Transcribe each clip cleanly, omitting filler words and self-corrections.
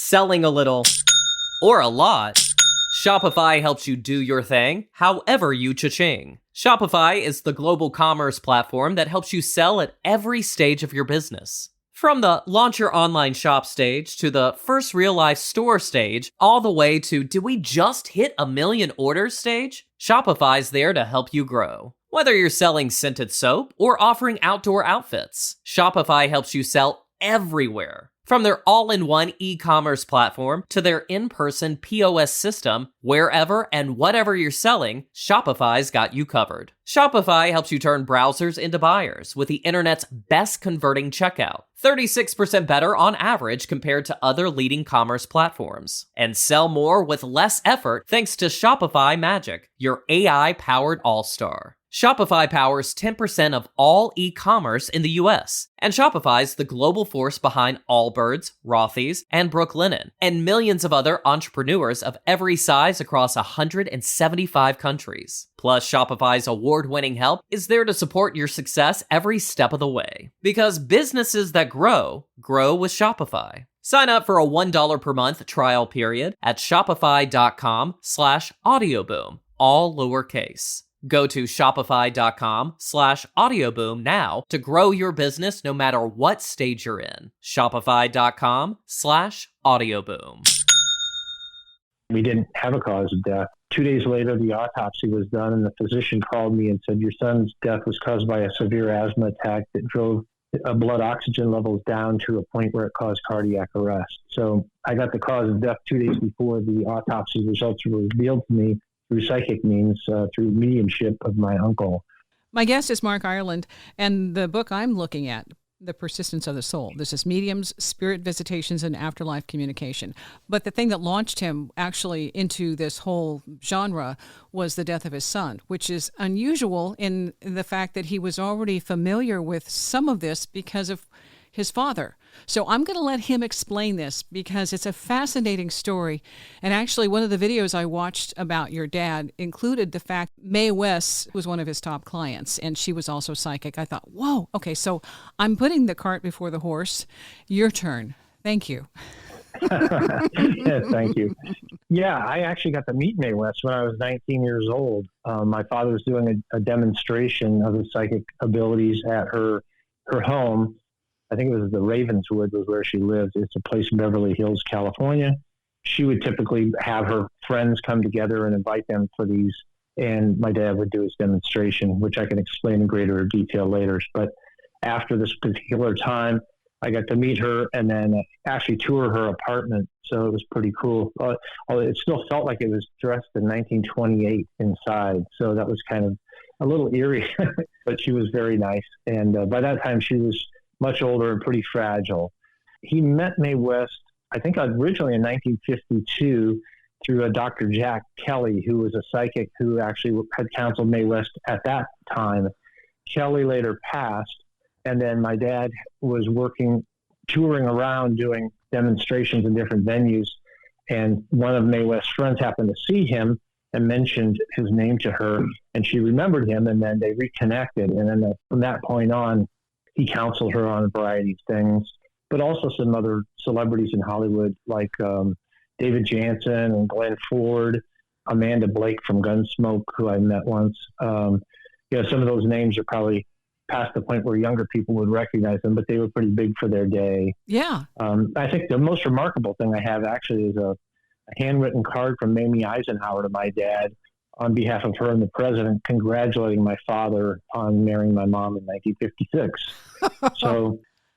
Selling a little or a lot, Shopify helps you do your thing, however you cha-ching. Shopify is the global commerce platform that helps you sell at every stage of your business. From the launch your online shop stage to the first real life store stage, all the way to do we just hit 1 million orders stage? Shopify's there to help you grow. Whether you're selling scented soap or offering outdoor outfits, Shopify helps you sell everywhere. From their all-in-one e-commerce platform to their in-person POS system, wherever and whatever you're selling, Shopify's got you covered. Shopify helps you turn browsers into buyers with the internet's best converting checkout, 36% better on average compared to other leading commerce platforms. And sell more with less effort thanks to Shopify Magic, your AI-powered all-star. Shopify powers 10% of all e-commerce in the US, and Shopify's the global force behind Allbirds, Rothy's, and Brooklinen, and millions of other entrepreneurs of every size across 175 countries. Plus, Shopify's award-winning help is there to support your success every step of the way. Because businesses that grow with Shopify. Sign up for a $1 per month trial period at shopify.com/audioboom, all lowercase. Go to shopify.com/audioboom now to grow your business no matter what stage you're in. Shopify.com/audioboom. We didn't have a cause of death. 2 days later, the autopsy was done, and the physician called me and said, your son's death was caused by a severe asthma attack that drove blood oxygen levels down to a point where it caused cardiac arrest. So I got the cause of death 2 days before the autopsy results were revealed to me through psychic means, through mediumship of my uncle. My guest is Mark Ireland, and the book I'm looking at, The Persistence of the Soul. This is Mediums, Spirit Visitations, and Afterlife Communication. But the thing that launched him actually into this whole genre was the death of his son, which is unusual in the fact that he was already familiar with some of this because of his father. So I'm going to let him explain this because it's a fascinating story. And actually, one of the videos I watched about your dad included the fact Mae West was one of his top clients, and she was also psychic. I thought, whoa, okay, so I'm putting the cart before the horse. Your turn. Thank you. Yes, thank you. Yeah, I actually got to meet Mae West when I was 19 years old. My father was doing a demonstration of his psychic abilities at her home. I think it was the Ravenswood was where she lived. It's a place in Beverly Hills, California. She would typically have her friends come together and invite them for these, and my dad would do his demonstration, which I can explain in greater detail later. But after this particular time, I got to meet her and then actually tour her apartment. So it was pretty cool. It still felt like it was dressed in 1928 inside. So that was kind of a little eerie, but she was very nice. And by that time, she was much older and pretty fragile. He met Mae West, I think originally in 1952, through a Dr. Jack Kelly, who was a psychic who actually had counseled Mae West at that time. Kelly later passed, and then my dad was touring around doing demonstrations in different venues, and one of Mae West's friends happened to see him and mentioned his name to her, and she remembered him, and then they reconnected. And then from that point on, he counseled her on a variety of things, but also some other celebrities in Hollywood like David Jansen and Glenn Ford, Amanda Blake from Gunsmoke, who I met once. Some of those names are probably past the point where younger people would recognize them, but they were pretty big for their day. Yeah. I think the most remarkable thing I have actually is a handwritten card from Mamie Eisenhower to my dad on behalf of her and the president, congratulating my father on marrying my mom in 1956.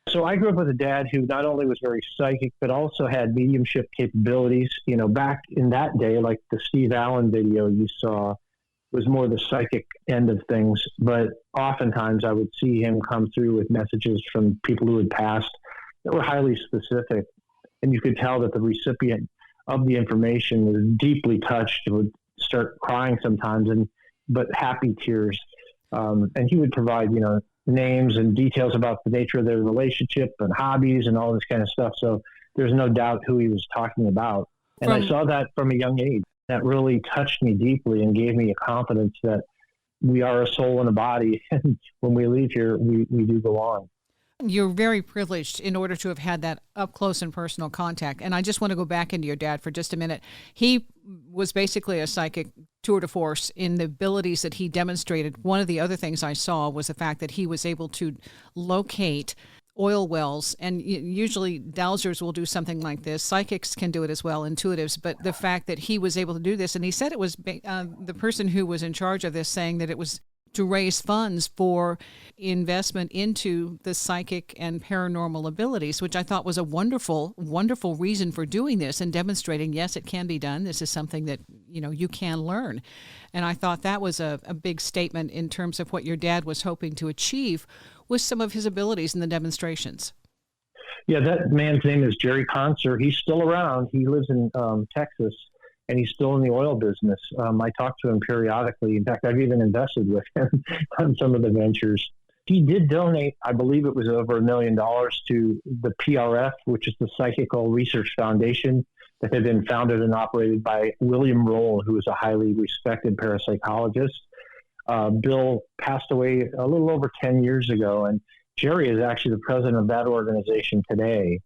So I grew up with a dad who not only was very psychic, but also had mediumship capabilities. Back in that day, like the Steve Allen video you saw was more the psychic end of things. But oftentimes I would see him come through with messages from people who had passed that were highly specific. And you could tell that the recipient of the information was deeply touched and would start crying sometimes, but happy tears. And he would provide, names and details about the nature of their relationship and hobbies and all this kind of stuff. So there's no doubt who he was talking about. And I saw that from a young age. That really touched me deeply and gave me a confidence that we are a soul and a body. And when we leave here, we do go on. You're very privileged in order to have had that up close and personal contact. And I just want to go back into your dad for just a minute. He was basically a psychic tour de force in the abilities that he demonstrated. One of the other things I saw was the fact that he was able to locate oil wells, and usually dowsers will do something like this. Psychics can do it as well, intuitives, but the fact that he was able to do this, and he said it was the person who was in charge of this saying that it was to raise funds for investment into the psychic and paranormal abilities, which I thought was a wonderful, wonderful reason for doing this and demonstrating, yes, it can be done. This is something that, you can learn. And I thought that was a big statement in terms of what your dad was hoping to achieve with some of his abilities in the demonstrations. Yeah, that man's name is Jerry Concert. He's still around. He lives in Texas, and he's still in the oil business. I talk to him periodically. In fact, I've even invested with him on some of the ventures. He did donate, I believe it was over $1 million to the PRF, which is the Psychical Research Foundation that had been founded and operated by William Roll, who is a highly respected parapsychologist. Bill passed away a little over 10 years ago, and Jerry is actually the president of that organization today.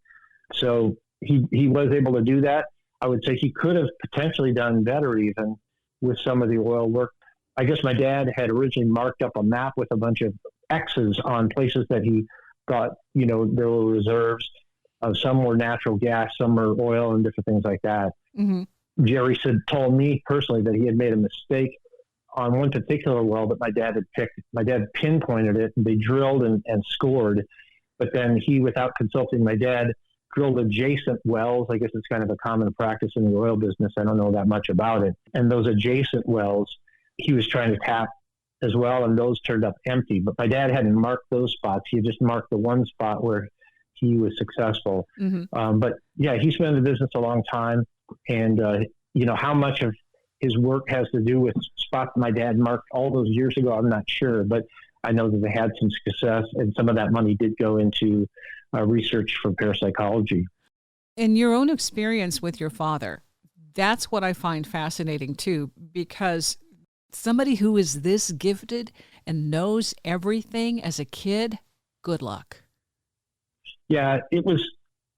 So he was able to do that. I would say he could have potentially done better even with some of the oil work. I guess my dad had originally marked up a map with a bunch of X's on places that he thought, there were reserves. Some were natural gas, some were oil and different things like that. Mm-hmm. Jerry told me personally that he had made a mistake on one particular well that my dad had picked. My dad pinpointed it, and they drilled and scored. But then he, without consulting my dad, drilled adjacent wells. I guess it's kind of a common practice in the oil business. I don't know that much about it. And those adjacent wells, he was trying to tap as well, and those turned up empty. But my dad hadn't marked those spots. He just marked the one spot where he was successful. Mm-hmm. But yeah, he's been in the business a long time. And, how much of his work has to do with spots my dad marked all those years ago, I'm not sure. But I know that they had some success, and some of that money did go into research for parapsychology. In your own experience with your father, that's what I find fascinating too, because somebody who is this gifted and knows everything as a kid, good luck. Yeah, it was,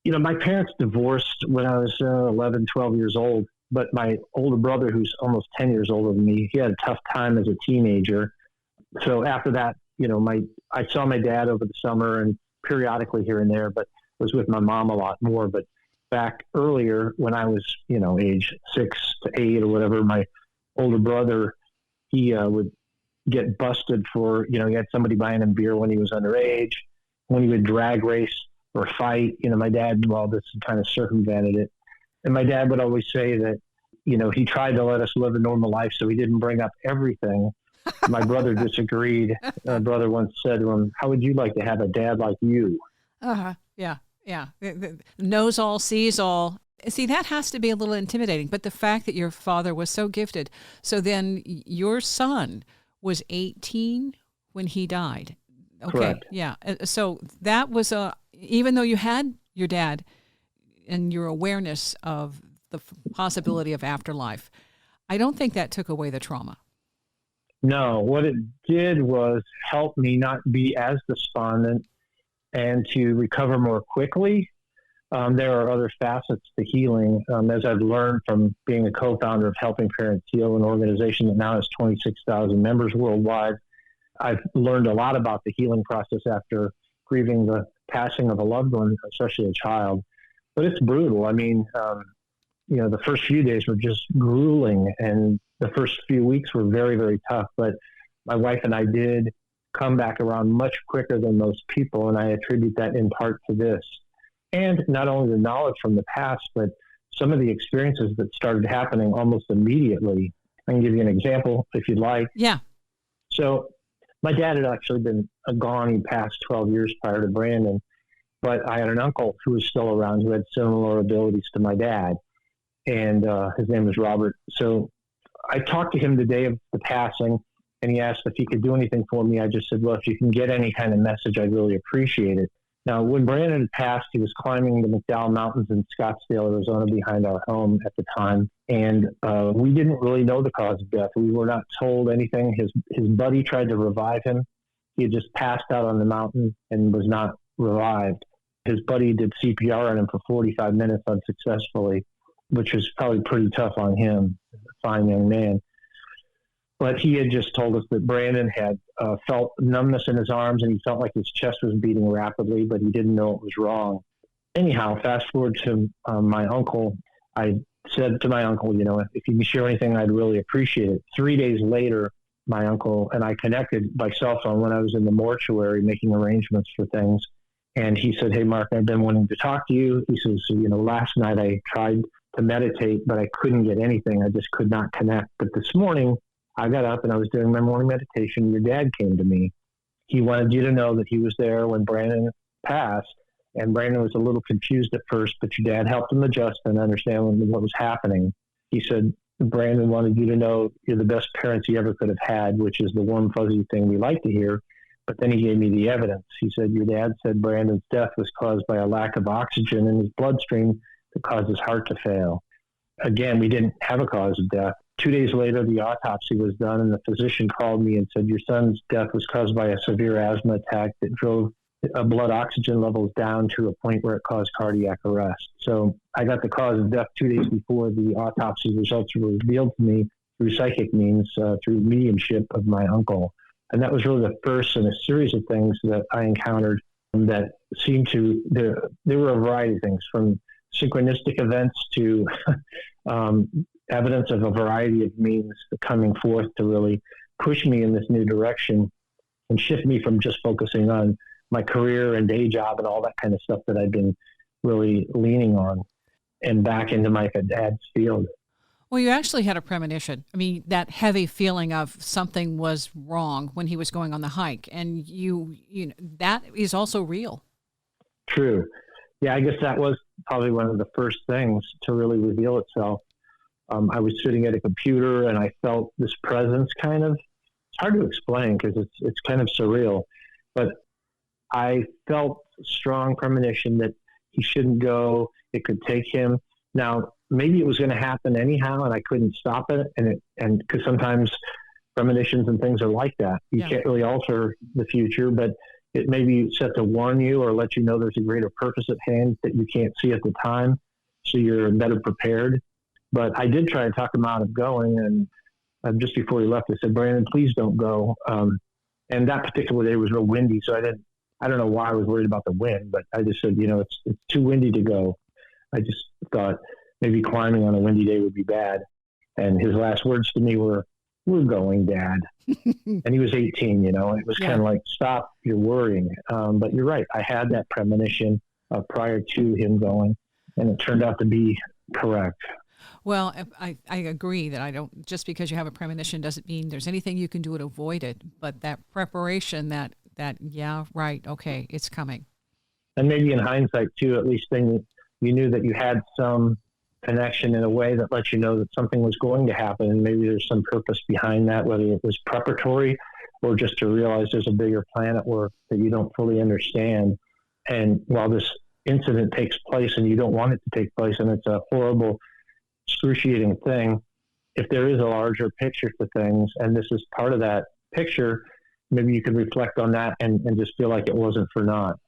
my parents divorced when I was 11, 12 years old, but my older brother, who's almost 10 years older than me, he had a tough time as a teenager. So after that, I saw my dad over the summer and periodically here and there, but was with my mom a lot more. But back earlier when I was, age 6 to 8 or whatever, my older brother, he would get busted for, he had somebody buying him beer when he was underage, when he would drag race or fight. My dad, this kind of circumvented it. And my dad would always say that, he tried to let us live a normal life, so he didn't bring up everything. My brother disagreed. My brother once said to him, "How would you like to have a dad like you?" Yeah. Knows all, sees all. See, that has to be a little intimidating. But the fact that your father was so gifted. So then your son was 18 when he died. Okay. Correct. Yeah. So that was even though you had your dad and your awareness of the possibility of afterlife, I don't think that took away the trauma. No, what it did was help me not be as despondent and to recover more quickly. There are other facets to healing. As I've learned from being a co-founder of Helping Parents Heal, an organization that now has 26,000 members worldwide, I've learned a lot about the healing process after grieving the passing of a loved one, especially a child. But it's brutal. I mean, the first few days were just grueling, and the first few weeks were very, very tough. But my wife and I did come back around much quicker than most people, and I attribute that in part to this. And not only the knowledge from the past, but some of the experiences that started happening almost immediately. I can give you an example if you'd like. Yeah. So my dad had actually been gone. He passed 12 years prior to Brandon. But I had an uncle who was still around who had similar abilities to my dad. And his name was Robert. So I talked to him the day of the passing, and he asked if he could do anything for me. I just said, well, if you can get any kind of message, I'd really appreciate it. Now, when Brandon had passed, he was climbing the McDowell Mountains in Scottsdale, Arizona, behind our home at the time. And we didn't really know the cause of death. We were not told anything. His buddy tried to revive him. He had just passed out on the mountain and was not revived. His buddy did CPR on him for 45 minutes unsuccessfully, which was probably pretty tough on him, a fine young man. But he had just told us that Brandon had felt numbness in his arms, and he felt like his chest was beating rapidly, but he didn't know it was wrong. Anyhow, fast forward to my uncle. I said to my uncle, if you can share anything, I'd really appreciate it. 3 days later, my uncle and I connected by cell phone when I was in the mortuary making arrangements for things. And he said, "Hey, Mark, I've been wanting to talk to you." He says, "Last night I tried to meditate, but I couldn't get anything. I just could not connect. But this morning I got up and I was doing my morning meditation. Your dad came to me. He wanted you to know that he was there when Brandon passed. And Brandon was a little confused at first, but your dad helped him adjust and understand what was happening. He said, Brandon wanted you to know you're the best parents he ever could have had, which is the warm, fuzzy thing we like to hear. But then he gave me the evidence. He said, your dad said Brandon's death was caused by a lack of oxygen in his bloodstream that caused his heart to fail. Again, we didn't have a cause of death. 2 days later, the autopsy was done, and the physician called me and said, your son's death was caused by a severe asthma attack that drove blood oxygen levels down to a point where it caused cardiac arrest. So I got the cause of death 2 days before the autopsy results were revealed to me through psychic means, through mediumship of my uncle. And that was really the first in a series of things that I encountered that seemed to, there were a variety of things, from synchronistic events to evidence of a variety of means coming forth to really push me in this new direction and shift me from just focusing on my career and day job and all that kind of stuff that I've been really leaning on, and back into my dad's field. Well, you actually had a premonition. I mean, that heavy feeling of something was wrong when he was going on the hike, and you know that is also real. True. Yeah, I guess that was probably one of the first things to really reveal itself. I was sitting at a computer and I felt this presence kind of, it's hard to explain because it's kind of surreal, but I felt strong premonition that he shouldn't go. It could take him. Now, maybe it was going to happen anyhow, and I couldn't stop it. And because sometimes premonitions and things are like that. You can't really alter the future, but it may be set to warn you or let you know there's a greater purpose at hand that you can't see at the time, so you're better prepared. But I did try to talk him out of going, and just before he left, I said, Brandon, please don't go. And that particular day was real windy, so I don't know why I was worried about the wind, but I just said, it's too windy to go. I just thought maybe climbing on a windy day would be bad. And his last words to me were, we're going, Dad. And he was 18, it was kind of like, stop, you're worrying. But you're right. I had that premonition prior to him going, and it turned out to be correct. Well, I agree that just because you have a premonition doesn't mean there's anything you can do to avoid it. But that preparation, that yeah, right, okay, it's coming. And maybe in hindsight, too, at least then you knew that you had some connection in a way that lets you know that something was going to happen, and maybe there's some purpose behind that, whether it was preparatory or just to realize there's a bigger plan at work that you don't fully understand. And while this incident takes place and you don't want it to take place, and it's a horrible, excruciating thing, if there is a larger picture to things, and this is part of that picture, maybe you can reflect on that and just feel like it wasn't for naught.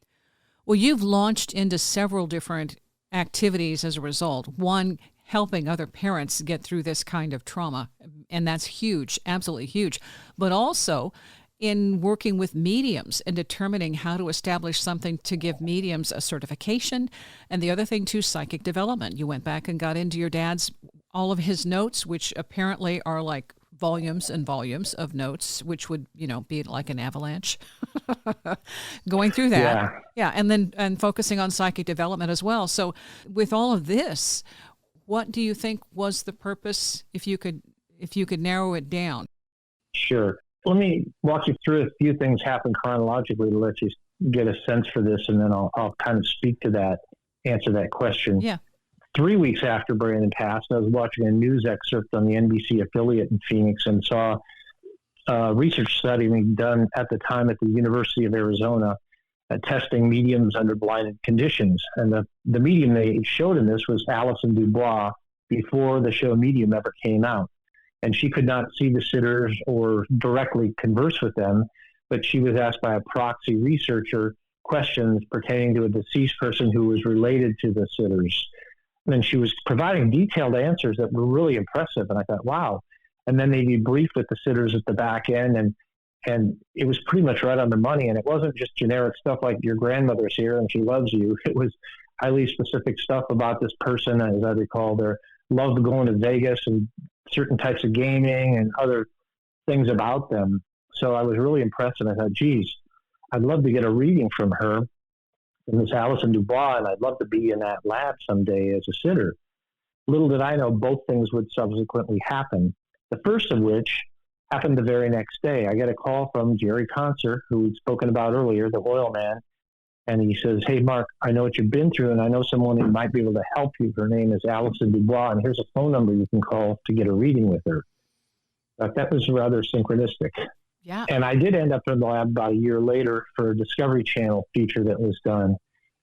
Well, you've launched into several different activities as a result. One, helping other parents get through this kind of trauma, and that's huge, absolutely huge. But also in working with mediums and determining how to establish something to give mediums a certification. And the other thing too, psychic development. You went back and got into your dad's, all of his notes, which apparently are like volumes and volumes of notes, which would, be like an avalanche. Going through that. Yeah. And focusing on psychic development as well. So with all of this, what do you think was the purpose, if you could narrow it down? Sure. Let me walk you through a few things happen chronologically to let you get a sense for this, and then I'll kind of speak to that, answer that question. Yeah. 3 weeks after Brandon passed, I was watching a news excerpt on the NBC affiliate in Phoenix and saw a research study being done at the time at the University of Arizona testing mediums under blinded conditions. And the medium they showed in this was Alison Dubois before the show Medium ever came out. And she could not see the sitters or directly converse with them, but she was asked by a proxy researcher questions pertaining to a deceased person who was related to the sitters. And she was providing detailed answers that were really impressive. And I thought, wow. And then they debriefed with the sitters at the back end, and it was pretty much right on the money. And it wasn't just generic stuff like your grandmother's here and she loves you. It was highly specific stuff about this person. As I recall, their love of going to Vegas and certain types of gaming and other things about them. So I was really impressed, and I thought, geez, I'd love to get a reading from her, from Miss Alison Dubois, and I'd love to be in that lab someday as a sitter. Little did I know both things would subsequently happen. The first of which happened the very next day. I get a call from Jerry Concert, who we'd spoken about earlier, the oil man, and he says, hey, Mark, I know what you've been through, and I know someone who might be able to help you. Her name is Alison Dubois, and here's a phone number you can call to get a reading with her. That was rather synchronistic. Yeah. And I did end up in the lab about a year later for a Discovery Channel feature that was done.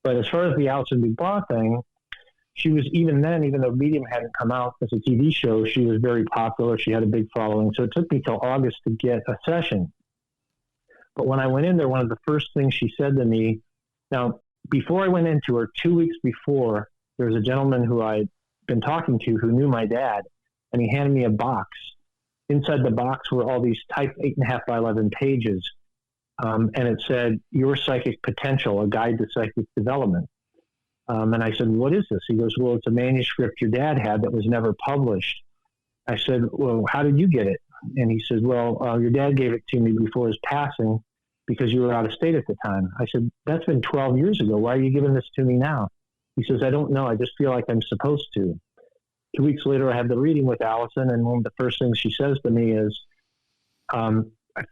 But as far as the Alison Dubois thing, she was, even then, even though Medium hadn't come out as a TV show, she was very popular. She had a big following. So it took me till August to get a session. But when I went in there, one of the first things she said to me, now, before I went into her, 2 weeks before, there was a gentleman who I'd been talking to who knew my dad, and he handed me a box. Inside the box were all these typed 8.5 by 11 pages, and it said, Your Psychic Potential, a Guide to Psychic Development. And I said, what is this? He goes, well, it's a manuscript your dad had that was never published. I said, well, how did you get it? And he said, well, your dad gave it to me before his passing because you were out of state at the time. I said, that's been 12 years ago. Why are you giving this to me now? He says, I don't know. I just feel like I'm supposed to. 2 weeks later, I had the reading with Alison, and one of the first things she says to me is,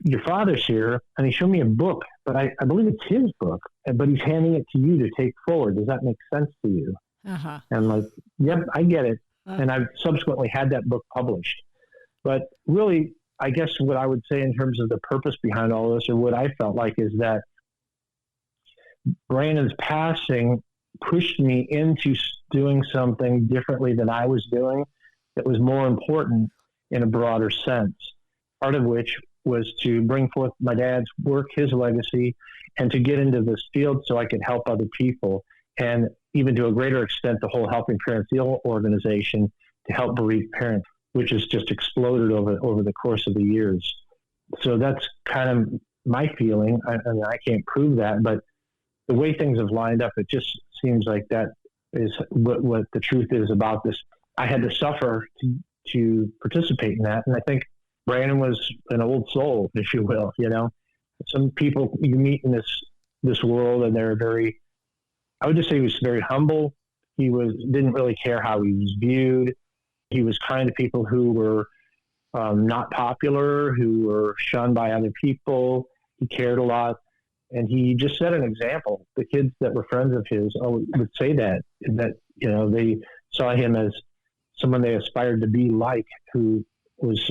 your father's here, and he showed me a book, but I believe it's his book, but he's handing it to you to take forward. Does that make sense to you? Uh-huh. And I'm like, yep, I get it. And I've subsequently had that book published. But really, I guess what I would say in terms of the purpose behind all this, or what I felt like, is that Brandon's passing pushed me into doing something differently than I was doing that was more important in a broader sense. Part of which was to bring forth my dad's work, his legacy, and to get into this field so I could help other people. And even to a greater extent, the whole Helping Parents Heal organization to help bereaved parents, which has just exploded over the course of the years. So that's kind of my feeling. I mean, I can't prove that, but the way things have lined up, it just seems like that is what the truth is about this. I had to suffer to participate in that. And I think Brandon was an old soul, if you will. You know, some people you meet in this world, and they're very, I would just say he was very humble. He didn't really care how he was viewed. He was kind to people who were not popular, who were shunned by other people. He cared a lot, and he just set an example. The kids that were friends of his would say that you know, they saw him as someone they aspired to be like, who was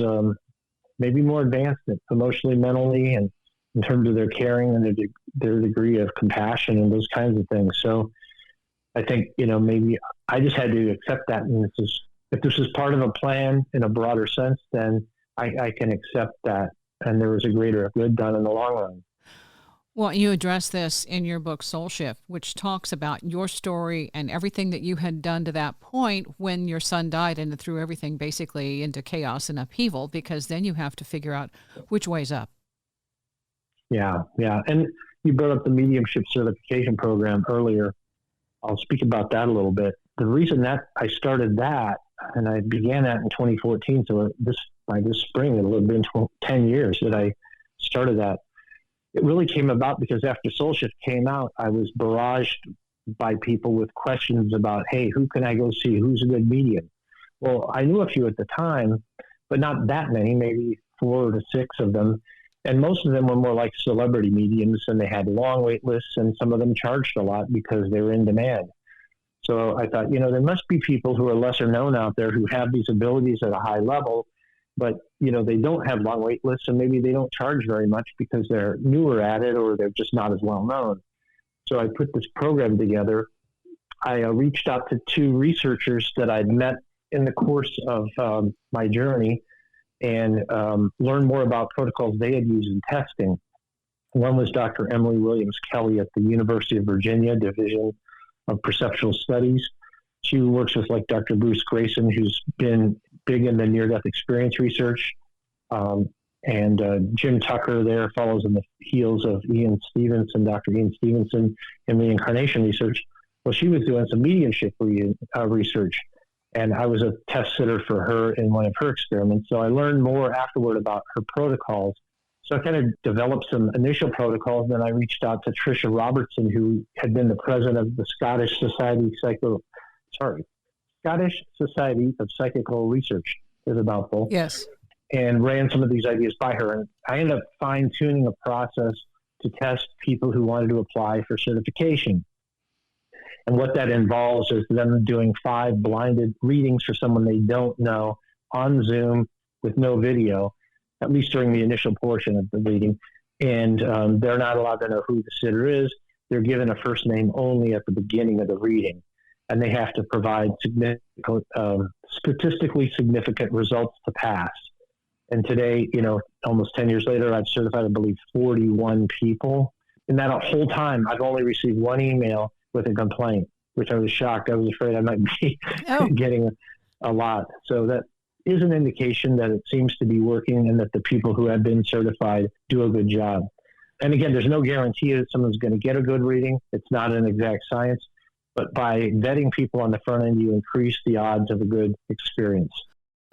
maybe more advanced emotionally, mentally, and in terms of their caring and their degree of compassion and those kinds of things. So I think, you know, maybe I just had to accept that. And if this is part of a plan in a broader sense, then I can accept that. And there was a greater good done in the long run. Well, you address this in your book, Soul Shift, which talks about your story and everything that you had done to that point when your son died, and it threw everything basically into chaos and upheaval, because then you have to figure out which way's up. Yeah. And you brought up the mediumship certification program earlier. I'll speak about that a little bit. The reason that I started that, and I began that in 2014, so by this spring, it'll have been 10 years that I started that. It really came about because after Soul Shift came out, I was barraged by people with questions about, hey, who can I go see? Who's a good medium? Well, I knew a few at the time, but not that many, maybe 4 to 6 of them. And most of them were more like celebrity mediums, and they had long wait lists, and some of them charged a lot because they were in demand. So I thought, you know, there must be people who are lesser known out there who have these abilities at a high level, but, you know, they don't have long wait lists, and maybe they don't charge very much because they're newer at it, or they're just not as well known. So I put this program together. I reached out to 2 researchers that I'd met in the course of my journey, and learn more about protocols they had used in testing. One was Dr. Emily Williams Kelly at the University of Virginia Division of Perceptual Studies. She works with like Dr. Bruce Grayson, who's been big in the near-death experience research. And Jim Tucker there follows in the heels of Ian Stevenson, Dr. Ian Stevenson, in reincarnation research. Well, she was doing some mediumship research, and I was a test sitter for her in one of her experiments. So I learned more afterward about her protocols. So I kind of developed some initial protocols. Then I reached out to Tricia Robertson, who had been the president of the Scottish Society of Psychical Research. Is a mouthful. Yes. And ran some of these ideas by her. And I ended up fine-tuning a process to test people who wanted to apply for certification. And what that involves is them doing 5 blinded readings for someone they don't know on Zoom with no video, at least during the initial portion of the reading. And they're not allowed to know who the sitter is. They're given a first name only at the beginning of the reading. And they have to provide statistically significant results to pass. And today, almost 10 years later, I've certified, I believe, 41 people. And that whole time, I've only received one email with a complaint, which I was shocked. I was afraid I might be getting a lot. So that is an indication that it seems to be working and that the people who have been certified do a good job. And again, there's no guarantee that someone's going to get a good reading. It's not an exact science. But by vetting people on the front end, you increase the odds of a good experience.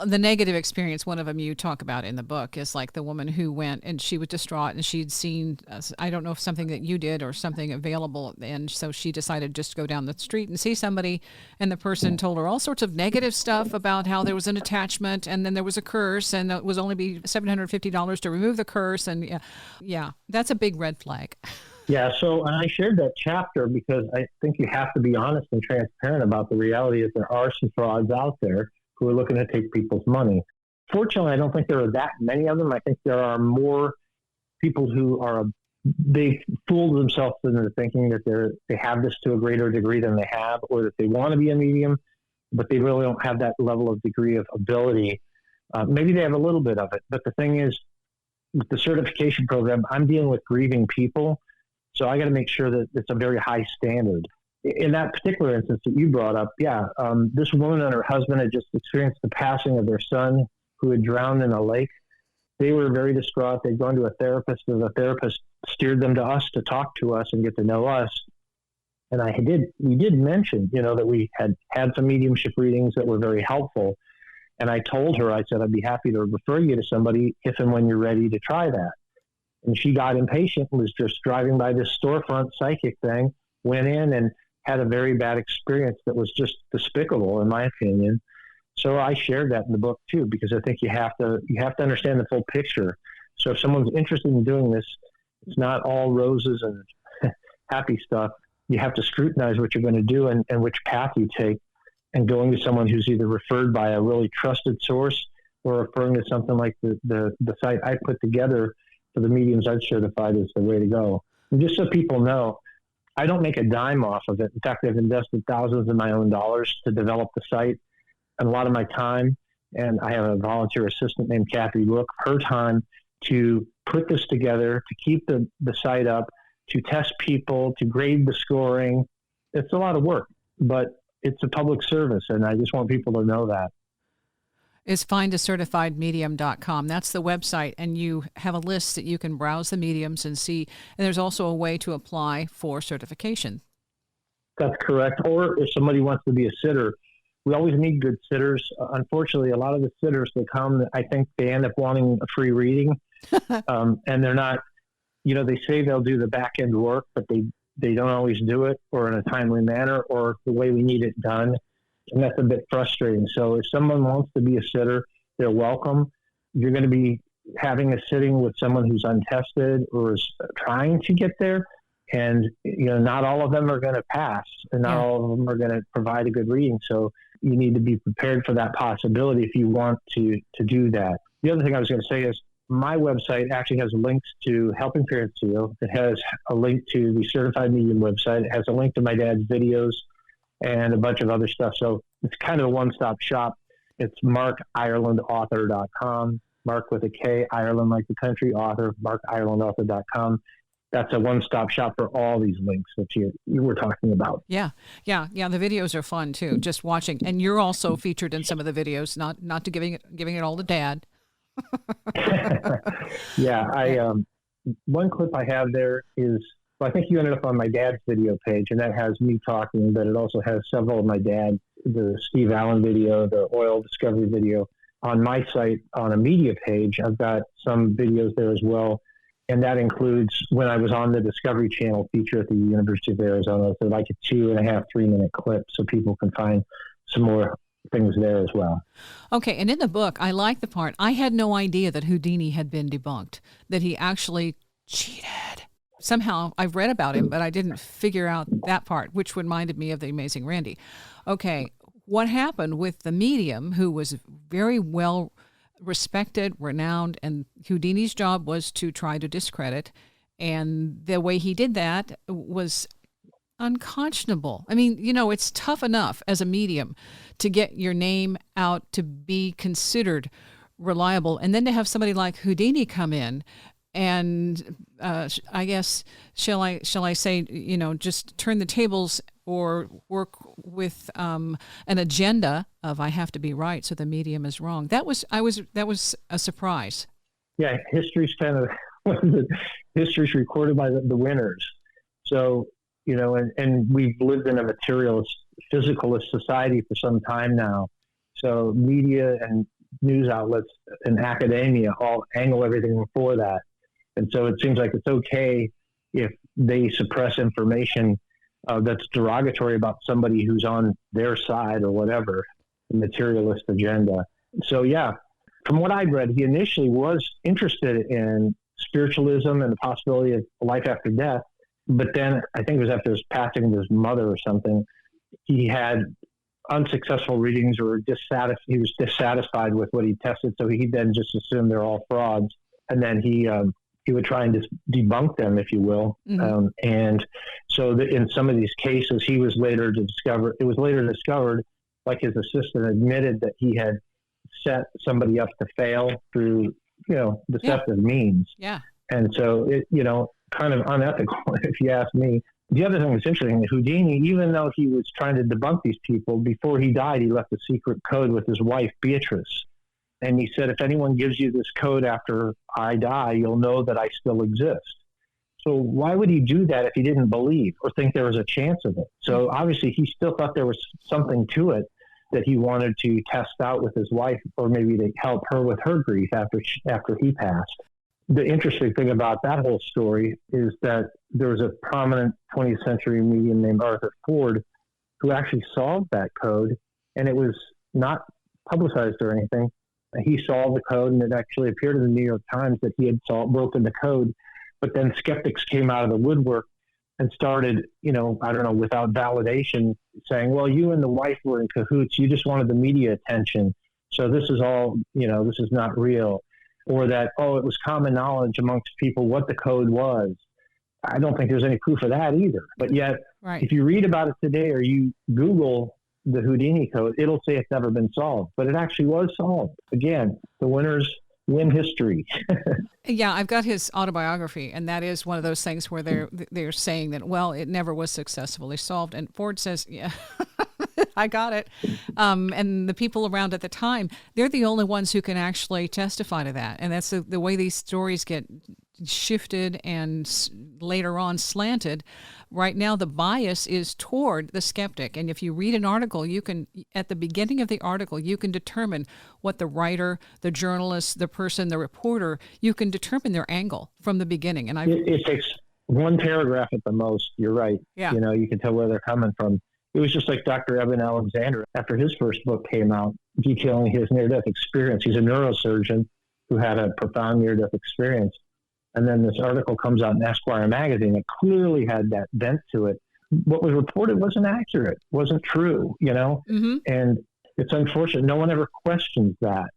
The negative experience, one of them you talk about in the book, is like the woman who went and she was distraught and she'd seen, I don't know if something that you did or something available. And so she decided just to go down the street and see somebody. And the person told her all sorts of negative stuff about how there was an attachment and then there was a curse and it was only be $750 to remove the curse. And yeah, that's a big red flag. Yeah, so and I shared that chapter because I think you have to be honest and transparent about the reality that there are some frauds out there who are looking to take people's money. Fortunately, I don't think there are that many of them. I think there are more people who they fool themselves into thinking that they have this to a greater degree than they have, or that they want to be a medium, but they really don't have that level of degree of ability. Maybe they have a little bit of it, but the thing is, with the certification program, I'm dealing with grieving people. So I got to make sure that it's a very high standard. In that particular instance that you brought up, this woman and her husband had just experienced the passing of their son who had drowned in a lake. They were very distraught. They'd gone to a therapist, and the therapist steered them to us to talk to us and get to know us. And we did mention, that we had some mediumship readings that were very helpful. And I told her, I said, I'd be happy to refer you to somebody if and when you're ready to try that. And she got impatient and was just driving by this storefront psychic thing, went in and had a very bad experience that was just despicable, in my opinion. So I shared that in the book too, because I think you have to understand the full picture. So if someone's interested in doing this, it's not all roses and happy stuff. You have to scrutinize what you're going to do and which path you take, and going to someone who's either referred by a really trusted source or referring to something like the site I put together for the mediums I've certified is the way to go. And just so people know, I don't make a dime off of it. In fact, I've invested thousands of my own dollars to develop the site and a lot of my time. And I have a volunteer assistant named Kathy Rook, her time to put this together, to keep the site up, to test people, to grade the scoring. It's a lot of work, but it's a public service. And I just want people to know that. Is findacertifiedmedium.com. That's the website, and you have a list that you can browse the mediums and see. And there's also a way to apply for certification. That's correct. Or if somebody wants to be a sitter, we always need good sitters. Unfortunately, a lot of the sitters that come, I think they end up wanting a free reading. And they're not, they say they'll do the back end work, but they don't always do it or in a timely manner or the way we need it done. And that's a bit frustrating. So if someone wants to be a sitter, they're welcome. You're going to be having a sitting with someone who's untested or is trying to get there. And, not all of them are going to pass and not all of them are going to provide a good reading. So you need to be prepared for that possibility if you want to do that. The other thing I was going to say is my website actually has links to Helping Parents Heal. It has a link to the Certified Medium website. It has a link to my dad's videos and a bunch of other stuff. So it's kind of a one-stop shop. It's markirelandauthor.com, Mark with a K, Ireland like the country, author, markirelandauthor.com. that's a one-stop shop for all these links that you were talking about. Yeah. The videos are fun too, just watching. And you're also featured in some of the videos, not to giving it all to Dad. Yeah, one clip I have there is, well, I think you ended up on my dad's video page, and that has me talking, but it also has several of my dad, the Steve Allen video, the oil discovery video. On my site, on a media page, I've got some videos there as well. And that includes when I was on the Discovery Channel feature at the University of Arizona. So like a 2.5, 3-minute clip, so people can find some more things there as well. Okay, and in the book, I like the part, I had no idea that Houdini had been debunked, that he actually cheated. Somehow, I've read about him, but I didn't figure out that part, which reminded me of The Amazing Randy. Okay, what happened with the medium, who was very well respected, renowned, and Houdini's job was to try to discredit, and the way he did that was unconscionable. I mean, it's tough enough as a medium to get your name out to be considered reliable, and then to have somebody like Houdini come in and I guess shall I say, just turn the tables or work with an agenda of I have to be right, so the medium is wrong. That was a surprise. Yeah, history's kind of history's recorded by the winners. So and we've lived in a materialist, physicalist society for some time now. So media and news outlets and academia all angle everything for that. And so it seems like it's okay if they suppress information that's derogatory about somebody who's on their side or whatever, the materialist agenda. So, yeah, from what I'd read, he initially was interested in spiritualism and the possibility of life after death. But then I think it was after his passing of his mother or something, he had unsuccessful readings or he was dissatisfied with what he tested. So he then just assumed they're all frauds. And then he would try and debunk them, if you will. Mm-hmm. And so in some of these cases, it was later discovered, like his assistant admitted that he had set somebody up to fail through, deceptive means. Yeah. And so it, kind of unethical, if you ask me. The other thing that's interesting, Houdini, even though he was trying to debunk these people, before he died, he left a secret code with his wife, Beatrice. And he said, if anyone gives you this code after I die, you'll know that I still exist. So why would he do that if he didn't believe or think there was a chance of it? So obviously he still thought there was something to it that he wanted to test out with his wife, or maybe to help her with her grief after he passed. The interesting thing about that whole story is that there was a prominent 20th century medium named Arthur Ford who actually solved that code, and it was not publicized or anything. He solved the code, and it actually appeared in the New York Times that he had broken the code. But then skeptics came out of the woodwork and started, without validation, saying, well, you and the wife were in cahoots. You just wanted the media attention. So this is all, this is not real. Or that, it was common knowledge amongst people what the code was. I don't think there's any proof of that either. But yet, right. If you read about it today or you Google the Houdini code, it'll say it's never been solved. But it actually was solved. Again, the winners win history. Yeah, I've got his autobiography, and that is one of those things where they're saying that, well, it never was successfully solved. And Ford says, yeah, I got it. And the people around at the time, they're the only ones who can actually testify to that. And that's the way these stories get shifted and later on slanted. Right now, the bias is toward the skeptic. And if you read an article, at the beginning of the article, you can determine what the writer, the journalist, the person, the reporter, you can determine their angle from the beginning. And it takes one paragraph at the most. You're right. Yeah. You can tell where they're coming from. It was just like Dr. Evan Alexander, after his first book came out, detailing his near-death experience. He's a neurosurgeon who had a profound near-death experience. And then this article comes out in Esquire magazine. It clearly had that bent to it. What was reported wasn't accurate, wasn't true, Mm-hmm. And it's unfortunate. No one ever questions that,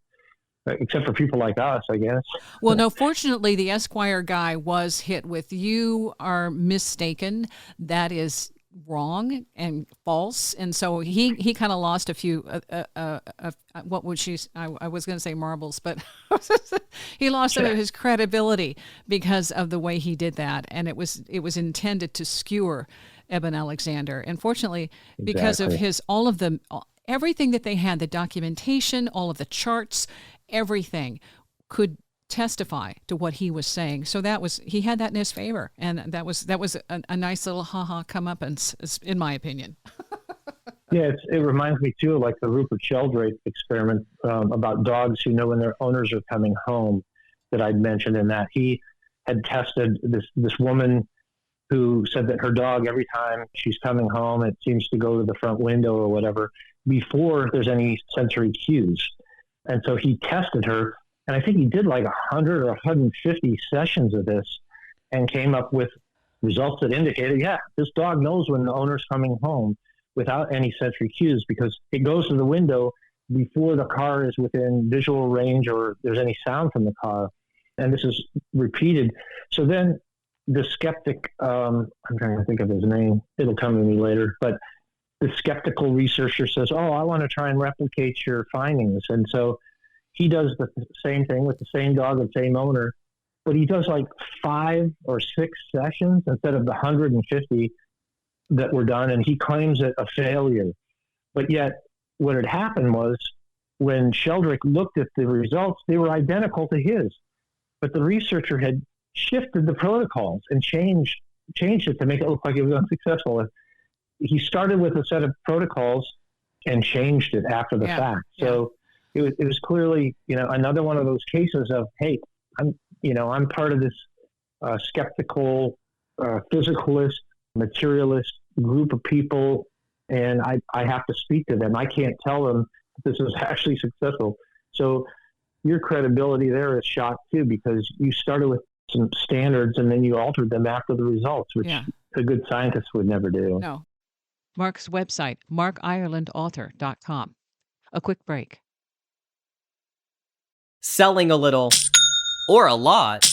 except for people like us, I guess. Well, no, fortunately, the Esquire guy was hit with, you are mistaken. That is wrong and false. And so he kind of lost a few, what would she, I was going to say marbles, but He lost some of his credibility because of the way he did that, and it was intended to skewer Eben Alexander. And fortunately, because of everything that they had, the documentation, all of the charts, everything could testify to what he was saying. So he had that in his favor, and that was a nice little comeuppance, in my opinion. Yeah, it reminds me too of like the Rupert Sheldrake experiment about dogs who know when their owners are coming home that I'd mentioned, in that he had tested this woman who said that her dog, every time she's coming home, it seems to go to the front window or whatever before there's any sensory cues. And so he tested her, and I think he did like 100 or 150 sessions of this and came up with results that indicated, yeah, this dog knows when the owner's coming home without any sensory cues, because it goes to the window before the car is within visual range or there's any sound from the car. And this is repeated. So then the skeptic, I'm trying to think of his name, it'll come to me later, but the skeptical researcher says, oh, I want to try and replicate your findings. And so he does the same thing with the same dog and same owner, but he does like 5 or 6 sessions instead of the 150 that were done, and he claims it a failure. But yet what had happened was, when Sheldrake looked at the results, they were identical to his, but the researcher had shifted the protocols and changed it to make it look like it was unsuccessful. He started with a set of protocols and changed it after the fact. So it was clearly, another one of those cases of, hey, I'm part of this skeptical, physicalist, materialist group of people, and I have to speak to them. I can't tell them this is actually successful. So your credibility there is shot too, because you started with some standards and then you altered them after the results, which a good scientist would never do. No. Mark's website, markirelandauthor.com. A quick break. Selling a little or a lot,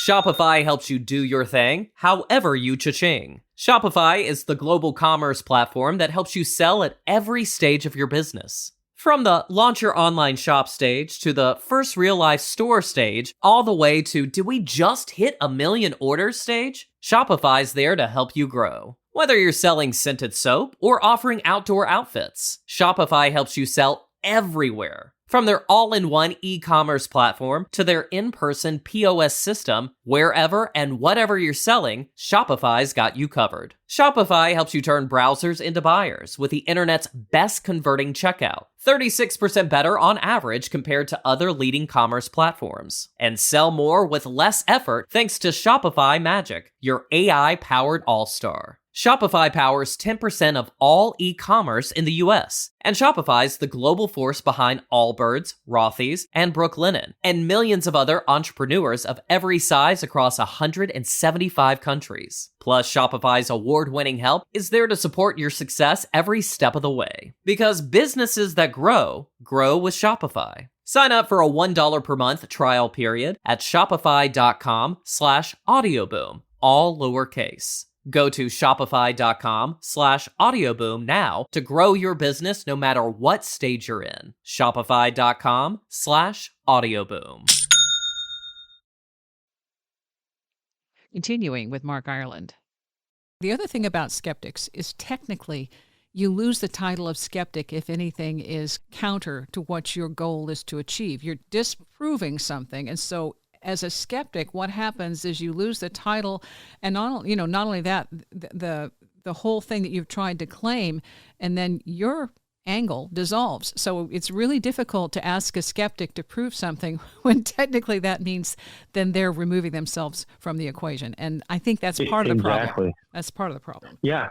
Shopify helps you do your thing, however you cha-ching. Shopify is the global commerce platform that helps you sell at every stage of your business. From the launch your online shop stage to the first real-life store stage, all the way to did we just hit 1 million orders stage? Shopify's there to help you grow. Whether you're selling scented soap or offering outdoor outfits, Shopify helps you sell everywhere. From their all-in-one e-commerce platform to their in-person POS system, wherever and whatever you're selling, Shopify's got you covered. Shopify helps you turn browsers into buyers with the internet's best converting checkout, 36% better on average compared to other leading commerce platforms. And sell more with less effort thanks to Shopify Magic, your AI-powered all-star. Shopify powers 10% of all e-commerce in the US, and Shopify's the global force behind Allbirds, Rothy's, and Brooklinen, and millions of other entrepreneurs of every size across 175 countries. Plus, Shopify's award-winning help is there to support your success every step of the way. Because businesses that grow with Shopify. Sign up for a $1 per month trial period at shopify.com/audioboom, all lowercase. Go to shopify.com/audioboom now to grow your business no matter what stage you're in. Shopify.com/audioboom. Continuing with Mark Ireland. The other thing about skeptics is technically you lose the title of skeptic if anything is counter to what your goal is to achieve. You're disproving something, and so as a skeptic, what happens is you lose the title, and not only that, the whole thing that you've tried to claim, and then your angle dissolves. So it's really difficult to ask a skeptic to prove something when technically that means then they're removing themselves from the equation. And I think that's part of the problem. Exactly. That's part of the problem. Yeah.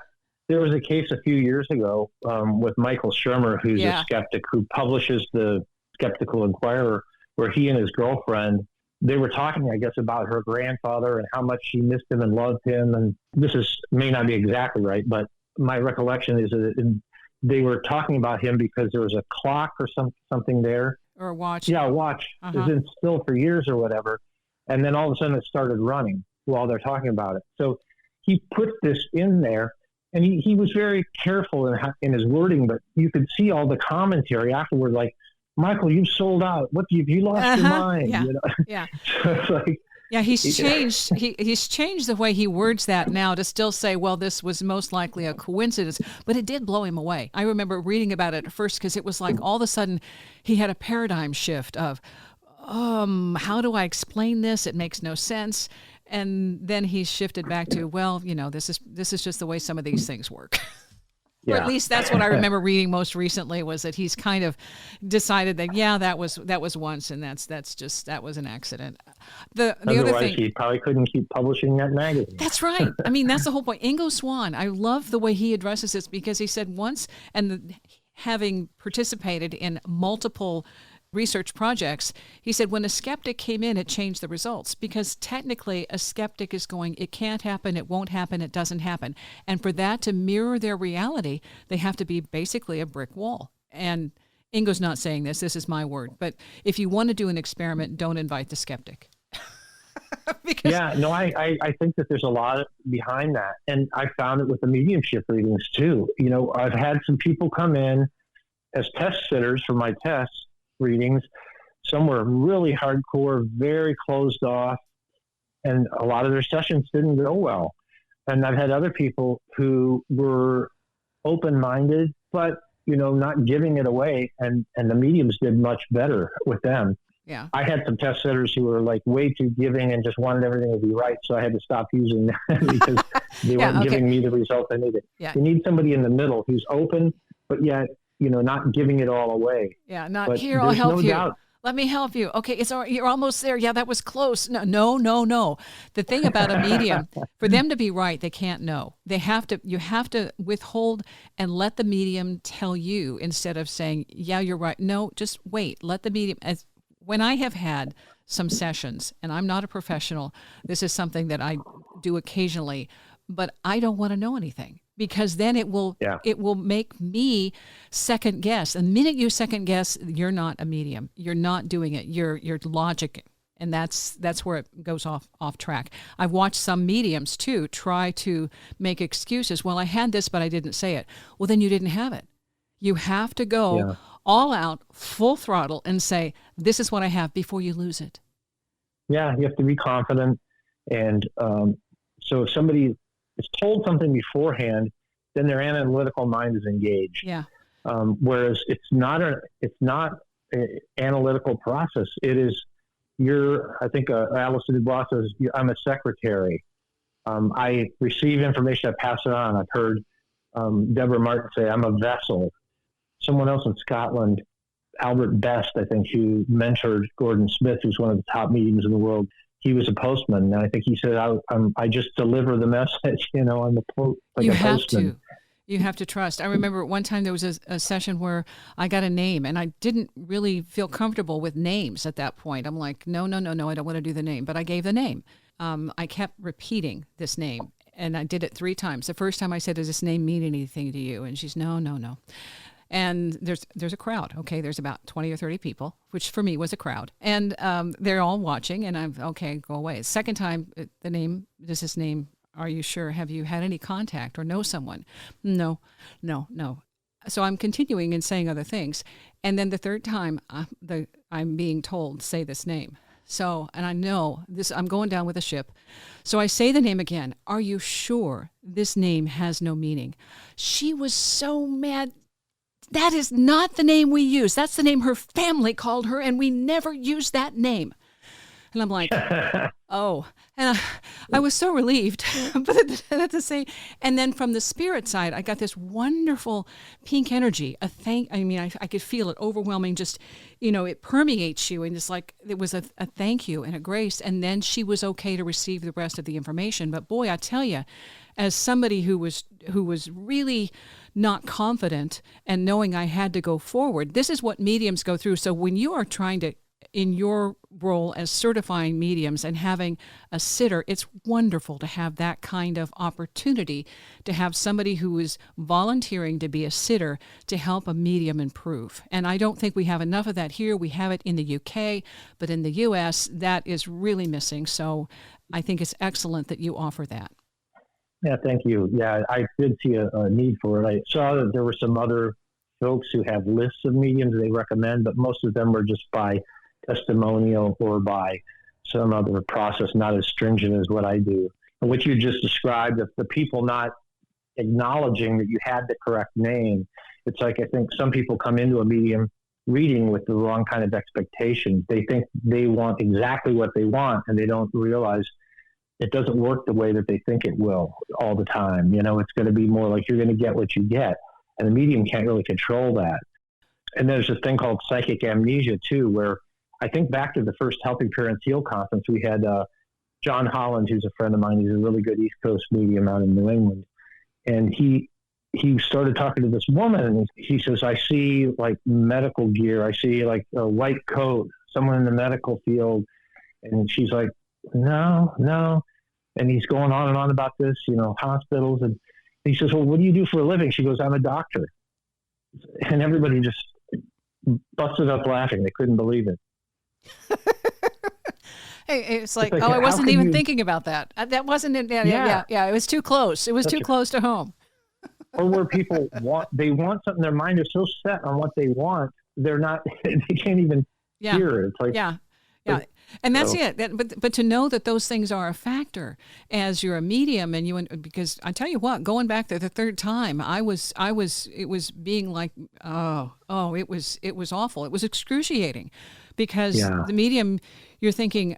There was a case a few years ago with Michael Shermer, who's a skeptic who publishes the Skeptical Inquirer, where he and his girlfriend, they were talking, I guess, about her grandfather and how much she missed him and loved him. And this may not be exactly right, but my recollection is that they were talking about him because there was a clock or something there. Or a watch. Yeah, a watch. It was in still for years or whatever. And then all of a sudden it started running while they're talking about it. So he put this in there, and he was very careful in his wording, but you could see all the commentary afterward, like, Michael, you've sold out. What have you lost your mind? Yeah. You know? Yeah. So it's like, Yeah, he's changed. He's changed the way he words that now to still say, "Well, this was most likely a coincidence," but it did blow him away. I remember reading about it at first because it was like all of a sudden he had a paradigm shift of, how do I explain this? It makes no sense. And then he shifted back to, well, this is just the way some of these things work. Or at least that's what I remember reading most recently, was that he's kind of decided that, that was once, and that was an accident. The other thing, he probably couldn't keep publishing that magazine. That's right. I mean, that's the whole point. Ingo Swann, I love the way he addresses this, because he said once, having participated in multiple research projects, he said when a skeptic came in, it changed the results, because technically a skeptic is going, it can't happen, it won't happen, it doesn't happen. And for that to mirror their reality, they have to be basically a brick wall. And Ingo's not saying this is my word, but if you want to do an experiment, don't invite the skeptic. I think that there's a lot behind that. And I found it with the mediumship readings too. I've had some people come in as test sitters for my tests readings. Some were really hardcore, very closed off, and a lot of their sessions didn't go well. And I've had other people who were open-minded, but not giving it away, and the mediums did much better with them. Yeah. I had some test sitters who were like way too giving and just wanted everything to be right, so I had to stop using them because they weren't giving me the result I needed. Yeah. You need somebody in the middle who's open, but yet not giving it all away. Yeah, not but here, I'll help you. Doubt. Let me help you. Okay, you're almost there. Yeah, that was close. No. The thing about a medium, for them to be right, they can't know. You have to withhold and let the medium tell you, instead of saying, yeah, you're right. No, just wait. Let the medium, when I have had some sessions, and I'm not a professional, this is something that I do occasionally, but I don't want to know anything, because then it will make me second guess. The minute you second guess, you're not a medium. You're not doing it. You're logic, and that's where it goes off track. I've watched some mediums too try to make excuses. Well, I had this, but I didn't say it. Well, then you didn't have it. You have to go all out, full throttle, and say, this is what I have, before you lose it. Yeah, you have to be confident. And so if somebody is told something beforehand, then their analytical mind is engaged. Yeah. Whereas it's not an analytical process. It is I think Alison Dubois says, I'm a secretary. I receive information, I pass it on. I've heard Deborah Martin say, I'm a vessel. Someone else in Scotland, Albert Best, I think, who mentored Gordon Smith, who's one of the top mediums in the world, he was a postman. And I think he said, I just deliver the message, I'm a postman. You have to trust. I remember one time there was a session where I got a name, and I didn't really feel comfortable with names at that point. I'm like, no, I don't want to do the name. But I gave the name. I kept repeating this name, and I did it 3 times. The first time I said, does this name mean anything to you? And she's, no. And there's a crowd. Okay, there's about 20 or 30 people, which for me was a crowd. And they're all watching, and I'm, okay, go away. Second time, does this name, are you sure? Have you had any contact or know someone? No. So I'm continuing and saying other things. And then the third time, I'm being told, say this name. So, and I know this, I'm going down with a ship. So I say the name again. Are you sure this name has no meaning? She was so mad. That is not the name we use. That's the name her family called her, and we never used that name. And I'm like, oh. And I was so relieved. But at the same, and then from the spirit side, I got this wonderful pink energy. I could feel it overwhelming. Just, it permeates you, and it's like it was a thank you and a grace. And then she was okay to receive the rest of the information. But boy, I tell you, as somebody who was really not confident and knowing I had to go forward, this is what mediums go through. So when you are trying to, in your role as certifying mediums and having a sitter, it's wonderful to have that kind of opportunity, to have somebody who is volunteering to be a sitter to help a medium improve. And I don't think we have enough of that here. We have it in the UK, but in the US, that is really missing. So I think it's excellent that you offer that. Yeah, thank you. Yeah, I did see a need for it. I saw that there were some other folks who have lists of mediums they recommend, but most of them are just by testimonial or by some other process, not as stringent as what I do. And what you just described, if the people not acknowledging that you had the correct name, it's like I think some people come into a medium reading with the wrong kind of expectations. They think they want exactly what they want, and they don't realize it doesn't work the way that they think it will all the time. It's going to be more like you're going to get what you get, and the medium can't really control that. And there's a thing called psychic amnesia too, where I think back to the first Helping Parents Heal conference, we had John Holland, who's a friend of mine. He's a really good East Coast medium out in New England. And he started talking to this woman, and he says, I see like medical gear. I see like a white coat, someone in the medical field. And she's like, no. And he's going on and on about this, hospitals. And he says, well, what do you do for a living? She goes, I'm a doctor. And everybody just busted up laughing. They couldn't believe it. Hey, it's like, I wasn't even thinking about that. That wasn't it. Yeah. It was too close. It was too close to home. Or where people want something, their mind is so set on what they want, they can't even hear it. It's like, yeah. And that's it. But to know that those things are a factor as you're a medium, and because I tell you what, going back there the third time, it was being like, it was awful. It was excruciating because the medium, you're thinking,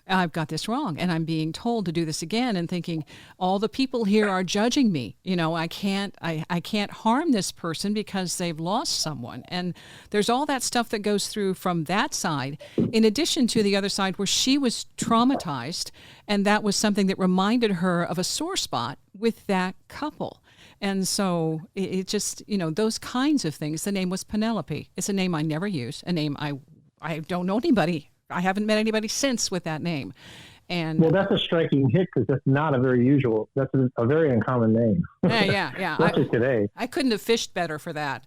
I've got this wrong, and I'm being told to do this again, and thinking all the people here are judging me. I can't harm this person because they've lost someone. And there's all that stuff that goes through from that side, in addition to the other side where she was traumatized, and that was something that reminded her of a sore spot with that couple. And so it just, those kinds of things. The name was Penelope. It's a name I never use, a name I don't know anybody. I haven't met anybody since with that name. And well, that's a striking hit because that's not a very usual. That's a very uncommon name. Yeah. Especially today. I couldn't have fished better for that.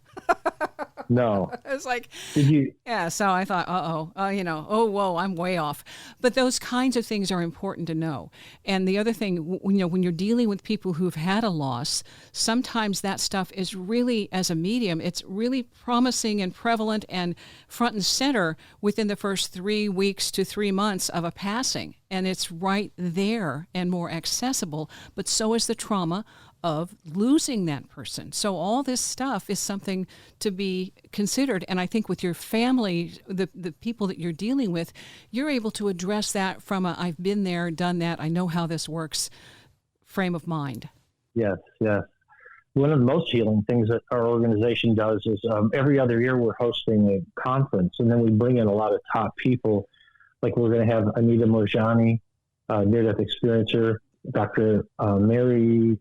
No. It's like, did you? Yeah. So I thought, whoa, I'm way off. But those kinds of things are important to know. And the other thing, when you're dealing with people who've had a loss, sometimes that stuff is really, as a medium, it's really promising and prevalent and front and center within the first 3 weeks to 3 months of a passing. And it's right there and more accessible, but so is the trauma of losing that person. So all this stuff is something to be considered. And I think with your family, the people that you're dealing with, you're able to address that from a I've been there, done that, I know how this works frame of mind. Yes. One of the most healing things that our organization does is every other year we're hosting a conference, and then we bring in a lot of top people. Like we're going to have Anita Morjani, near-death experiencer, Dr. Mary,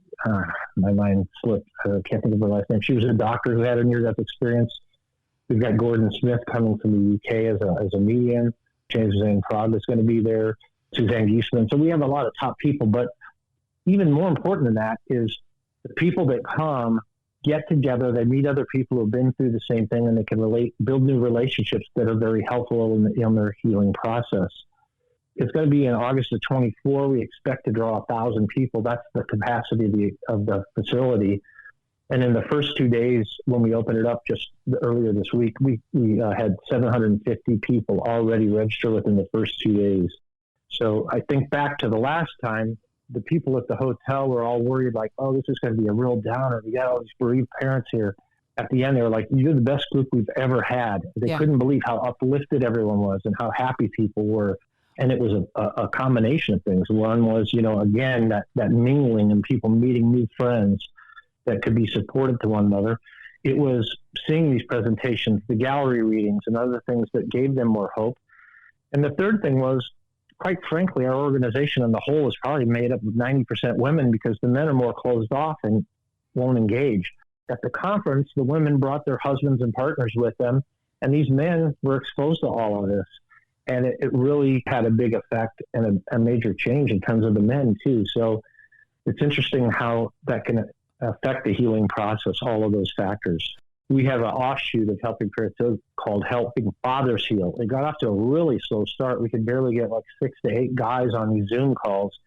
my mind slipped. I can't think of her last name. She was a doctor who had a near-death experience. We've got Gordon Smith coming from the UK as a medium. James Van Prague is going to be there. Suzanne Giesman. So we have a lot of top people. But even more important than that is the people that come get together. They meet other people who have been through the same thing, and they can build new relationships that are very helpful in their healing process. It's going to be in August of 24. We expect to draw 1,000 people. That's the capacity of the facility. And in the first 2 days, when we opened it up just earlier this week, we had 750 people already register within the first 2 days. So I think back to the last time, the people at the hotel were all worried, like, oh, this is going to be a real downer. We got all these bereaved parents here. At the end, they were like, you're the best group we've ever had. They couldn't believe how uplifted everyone was and how happy people were. And it was a combination of things. One was, again, that mingling and people meeting new friends that could be supportive to one another. It was seeing these presentations, the gallery readings, and other things that gave them more hope. And the third thing was, quite frankly, our organization on the whole is probably made up of 90% women because the men are more closed off and won't engage. At the conference, the women brought their husbands and partners with them, and these men were exposed to all of this. And it really had a big effect and a major change in terms of the men, too. So it's interesting how that can affect the healing process, all of those factors. We have an offshoot of Helping Parents Heal called Helping Fathers Heal. It got off to a really slow start. We could barely get like 6 to 8 guys on these Zoom calls,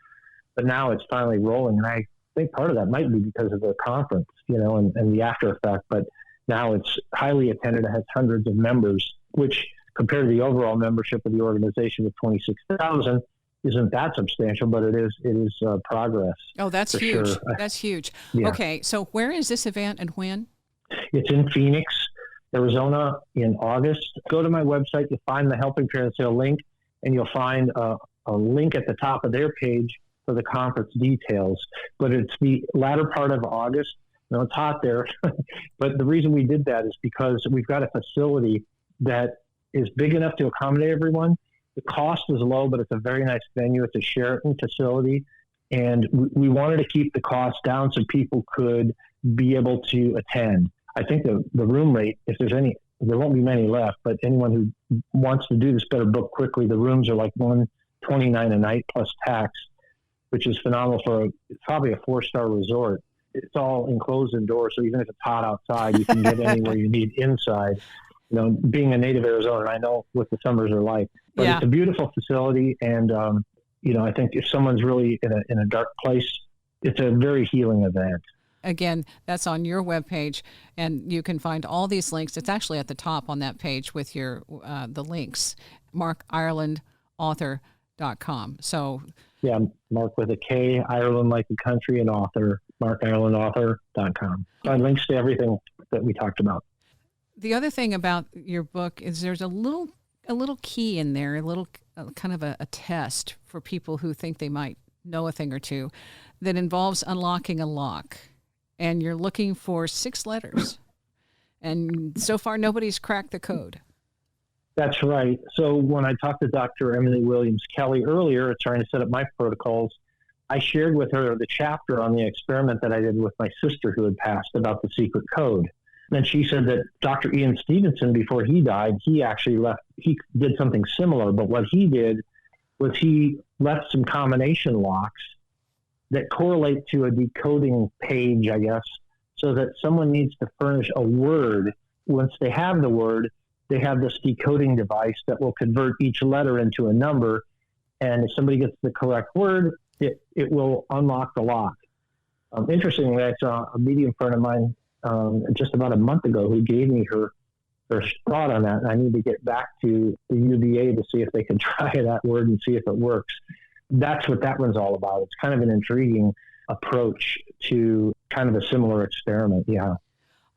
but now it's finally rolling. And I think part of that might be because of the conference, and the after effect. But Now it's highly attended. It has hundreds of members, which compared to the overall membership of the organization of 26,000 isn't that substantial, but it is progress. Oh, that's huge. Sure. That's huge. Yeah. Okay, so where is this event and when? It's in Phoenix, Arizona in August. Go to my website, you'll find the Helping Parents Sale link, and you'll find a link at the top of their page for the conference details. But it's the latter part of August. You know, it's hot there, but the reason we did that is because we've got a facility that is big enough to accommodate everyone. The cost is low, but it's a very nice venue. It's a Sheraton facility, and we wanted to keep the cost down so people could be able to attend. I think the room rate, if there's any, there won't be many left, but anyone who wants to do this better book quickly. The rooms are like $129 a night plus tax, which is phenomenal for probably a 4-star resort. It's all enclosed indoors, so even if it's hot outside, you can get anywhere you need inside. You know, being a native Arizonan, I know what the summers are like. But It's a beautiful facility, and you know, I think if someone's really in a dark place, it's a very healing event. Again, that's on your webpage, and you can find all these links. It's actually at the top on that page with your the links, markirelandauthor.com. So yeah, Mark with a K, Ireland like the country, and author, markirelandauthor.com. Find links to everything that we talked about. The other thing about your book is there's a little key in there, a little kind of a test for people who think they might know a thing or two that involves unlocking a lock. And you're looking for 6 letters. And so far, nobody's cracked the code. That's right. So when I talked to Dr. Emily Williams-Kelly earlier, trying to set up my protocols, I shared with her the chapter on the experiment that I did with my sister who had passed about the secret code. And she said that Dr. Ian Stevenson, before he died, he did something similar. But what he did was he left some combination locks that correlate to a decoding page, I guess, so that someone needs to furnish a word. Once they have the word, they have this decoding device that will convert each letter into a number. And if somebody gets the correct word, it will unlock the lock. Interestingly, I saw a medium friend of mine just about a month ago who gave me her thought on that. And I need to get back to the UVA to see if they can try that word and see if it works. That's what that one's all about. It's kind of an intriguing approach to kind of a similar experiment. Yeah.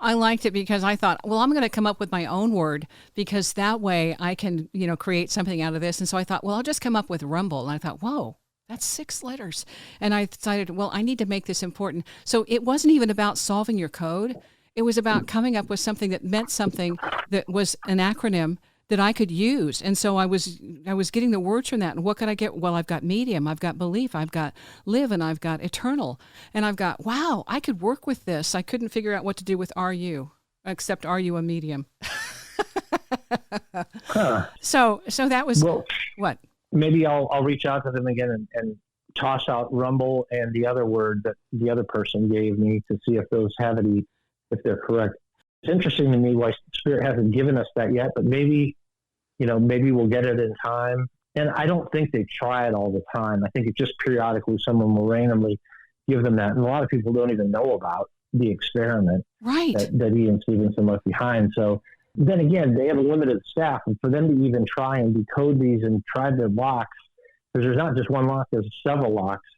I liked it because I thought, well, I'm going to come up with my own word because that way I can, create something out of this. And so I thought, well, I'll just come up with rumble. And I thought, whoa, that's 6 letters. And I decided, well, I need to make this important. So it wasn't even about solving your code. It was about coming up with something that meant something that was an acronym that I could use. And so I was getting the words from that. And what could I get? Well, I've got medium, I've got belief, I've got live, and I've got eternal. And I've got, wow, I could work with this. I couldn't figure out what to do with RU, except are you a medium? Huh. So that was, what? Maybe I'll reach out to them again and toss out rumble and the other word that the other person gave me to see if those have any, if they're correct. It's interesting to me why Spirit hasn't given us that yet, but maybe we'll get it in time. And I don't think they try it all the time. I think it's just periodically someone will randomly give them that. And a lot of people don't even know about the experiment that Ian Stevenson left behind. So then again, they have a limited staff. And for them to even try and decode these and try their locks, because there's not just one lock, there's several locks.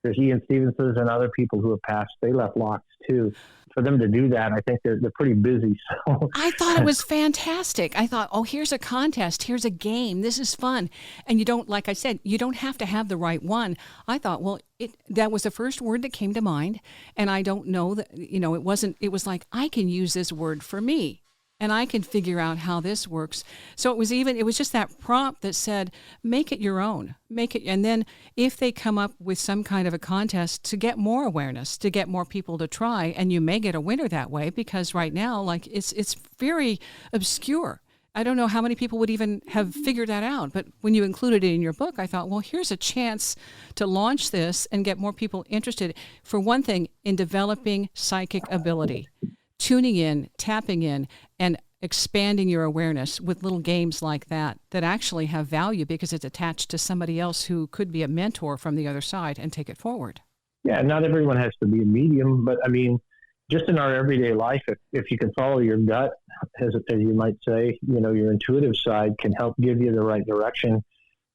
There's Ian Stevenson's and other people who have passed. They left locks too. For them to do that, I think they're pretty busy. So I thought it was fantastic. I thought, oh, here's a contest. Here's a game. This is fun. And you don't, like I said, you don't have to have the right one. I thought, well, that was the first word that came to mind. And I don't know that, it was like, I can use this word for me. And I can figure out how this works. So it was just that prompt that said, make it your own, make it. And then if they come up with some kind of a contest to get more awareness, to get more people to try, and you may get a winner that way, because right now, like it's very obscure. I don't know how many people would even have figured that out. But when you included it in your book, I thought, well, here's a chance to launch this and get more people interested. For one thing, in developing psychic ability. Tuning in, tapping in, and expanding your awareness with little games like that actually have value because it's attached to somebody else who could be a mentor from the other side and take it forward. Yeah, not everyone has to be a medium, but I mean, just in our everyday life, if you can follow your gut, as you might say, your intuitive side can help give you the right direction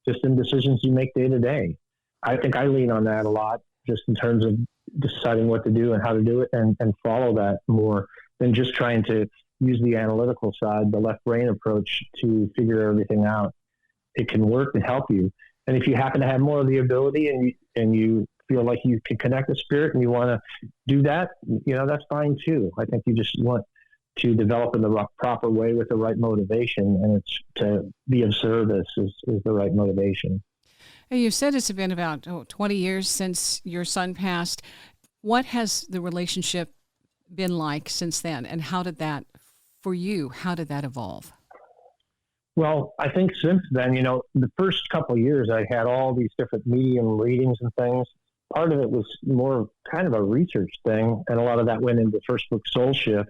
just in decisions you make day to day. I think I lean on that a lot, just in terms of deciding what to do and how to do it, and follow that more than just trying to use the analytical side, the left brain approach to figure everything out. It can work and help you. And if you happen to have more of the ability and you feel like you can connect with spirit and you want to do that, that's fine too. I think you just want to develop in the proper way with the right motivation, and it's to be of service is the right motivation. Hey, you said it's been about 20 years since your son passed. What has the relationship been like since then, and how did that evolve? Well, I think since then, the first couple of years I had all these different medium readings and things. Part of it was more kind of a research thing, and a lot of that went into the first book, Soul Shift.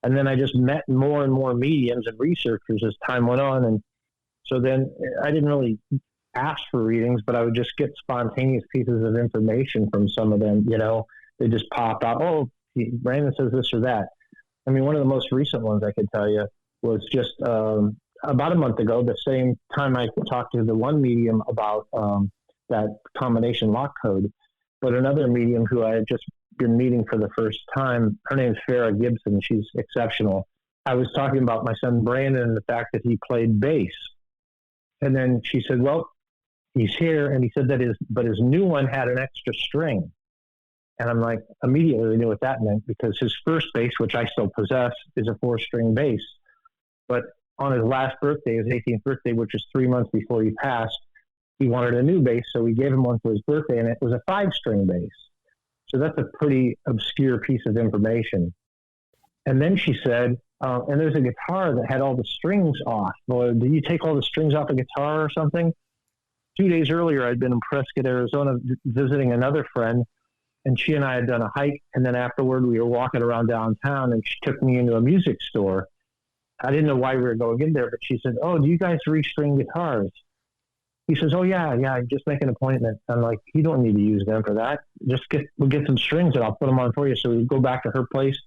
And then I just met more and more mediums and researchers as time went on. And so then I didn't really ask for readings, but I would just get spontaneous pieces of information from some of them. They just pop out. Oh, Brandon says this or that. I mean, one of the most recent ones I could tell you was just about a month ago, the same time I talked to the one medium about that combination lock code. But another medium who I had just been meeting for the first time, her name is Farrah Gibson. She's exceptional. I was talking about my son Brandon and the fact that he played bass. And then she said, well, he's here. And he said that his new one had an extra string. And I'm like, immediately knew what that meant, because his first bass, which I still possess, is a 4-string bass. But on his last birthday, his 18th birthday, which was 3 months before he passed, he wanted a new bass, so we gave him one for his birthday, and it was a 5-string bass. So that's a pretty obscure piece of information. And then she said, and there's a guitar that had all the strings off. Well, did you take all the strings off a guitar or something? 2 days earlier, I'd been in Prescott, Arizona, visiting another friend, and she and I had done a hike, and then afterward, we were walking around downtown, and she took me into a music store. I didn't know why we were going in there, but she said, oh, do you guys restring guitars? He says, oh, yeah, just make an appointment. I'm like, you don't need to use them for that. We'll get some strings and I'll put them on for you. So we go back to her place,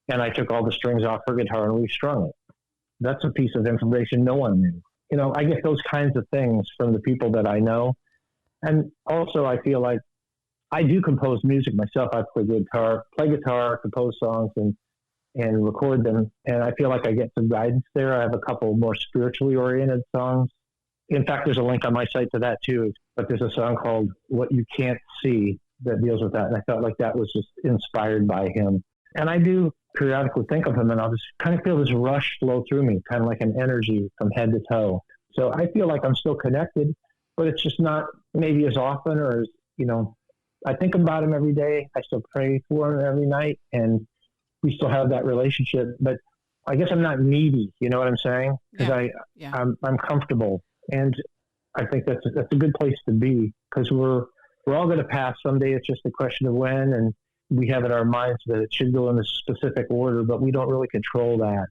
and I took all the strings off her guitar and we strung it. That's a piece of information no one knew. I get those kinds of things from the people that I know. And also I feel like I do compose music myself. I play guitar, compose songs and record them. And I feel like I get some guidance there. I have a couple more spiritually oriented songs. In fact, there's a link on my site to that too, but there's a song called What You Can't See that deals with that. And I felt like that was just inspired by him. And I do periodically think of him, and I'll just kind of feel this rush flow through me, kind of like an energy from head to toe. So I feel like I'm still connected, but it's just not maybe as often, or as, I think about him every day. I still pray for him every night, and we still have that relationship. But I guess I'm not needy. You know what I'm saying? Because I'm comfortable. And I think that's a good place to be, because we're all going to pass someday. It's just a question of when, and we have in our minds that it should go in a specific order, but we don't really control that.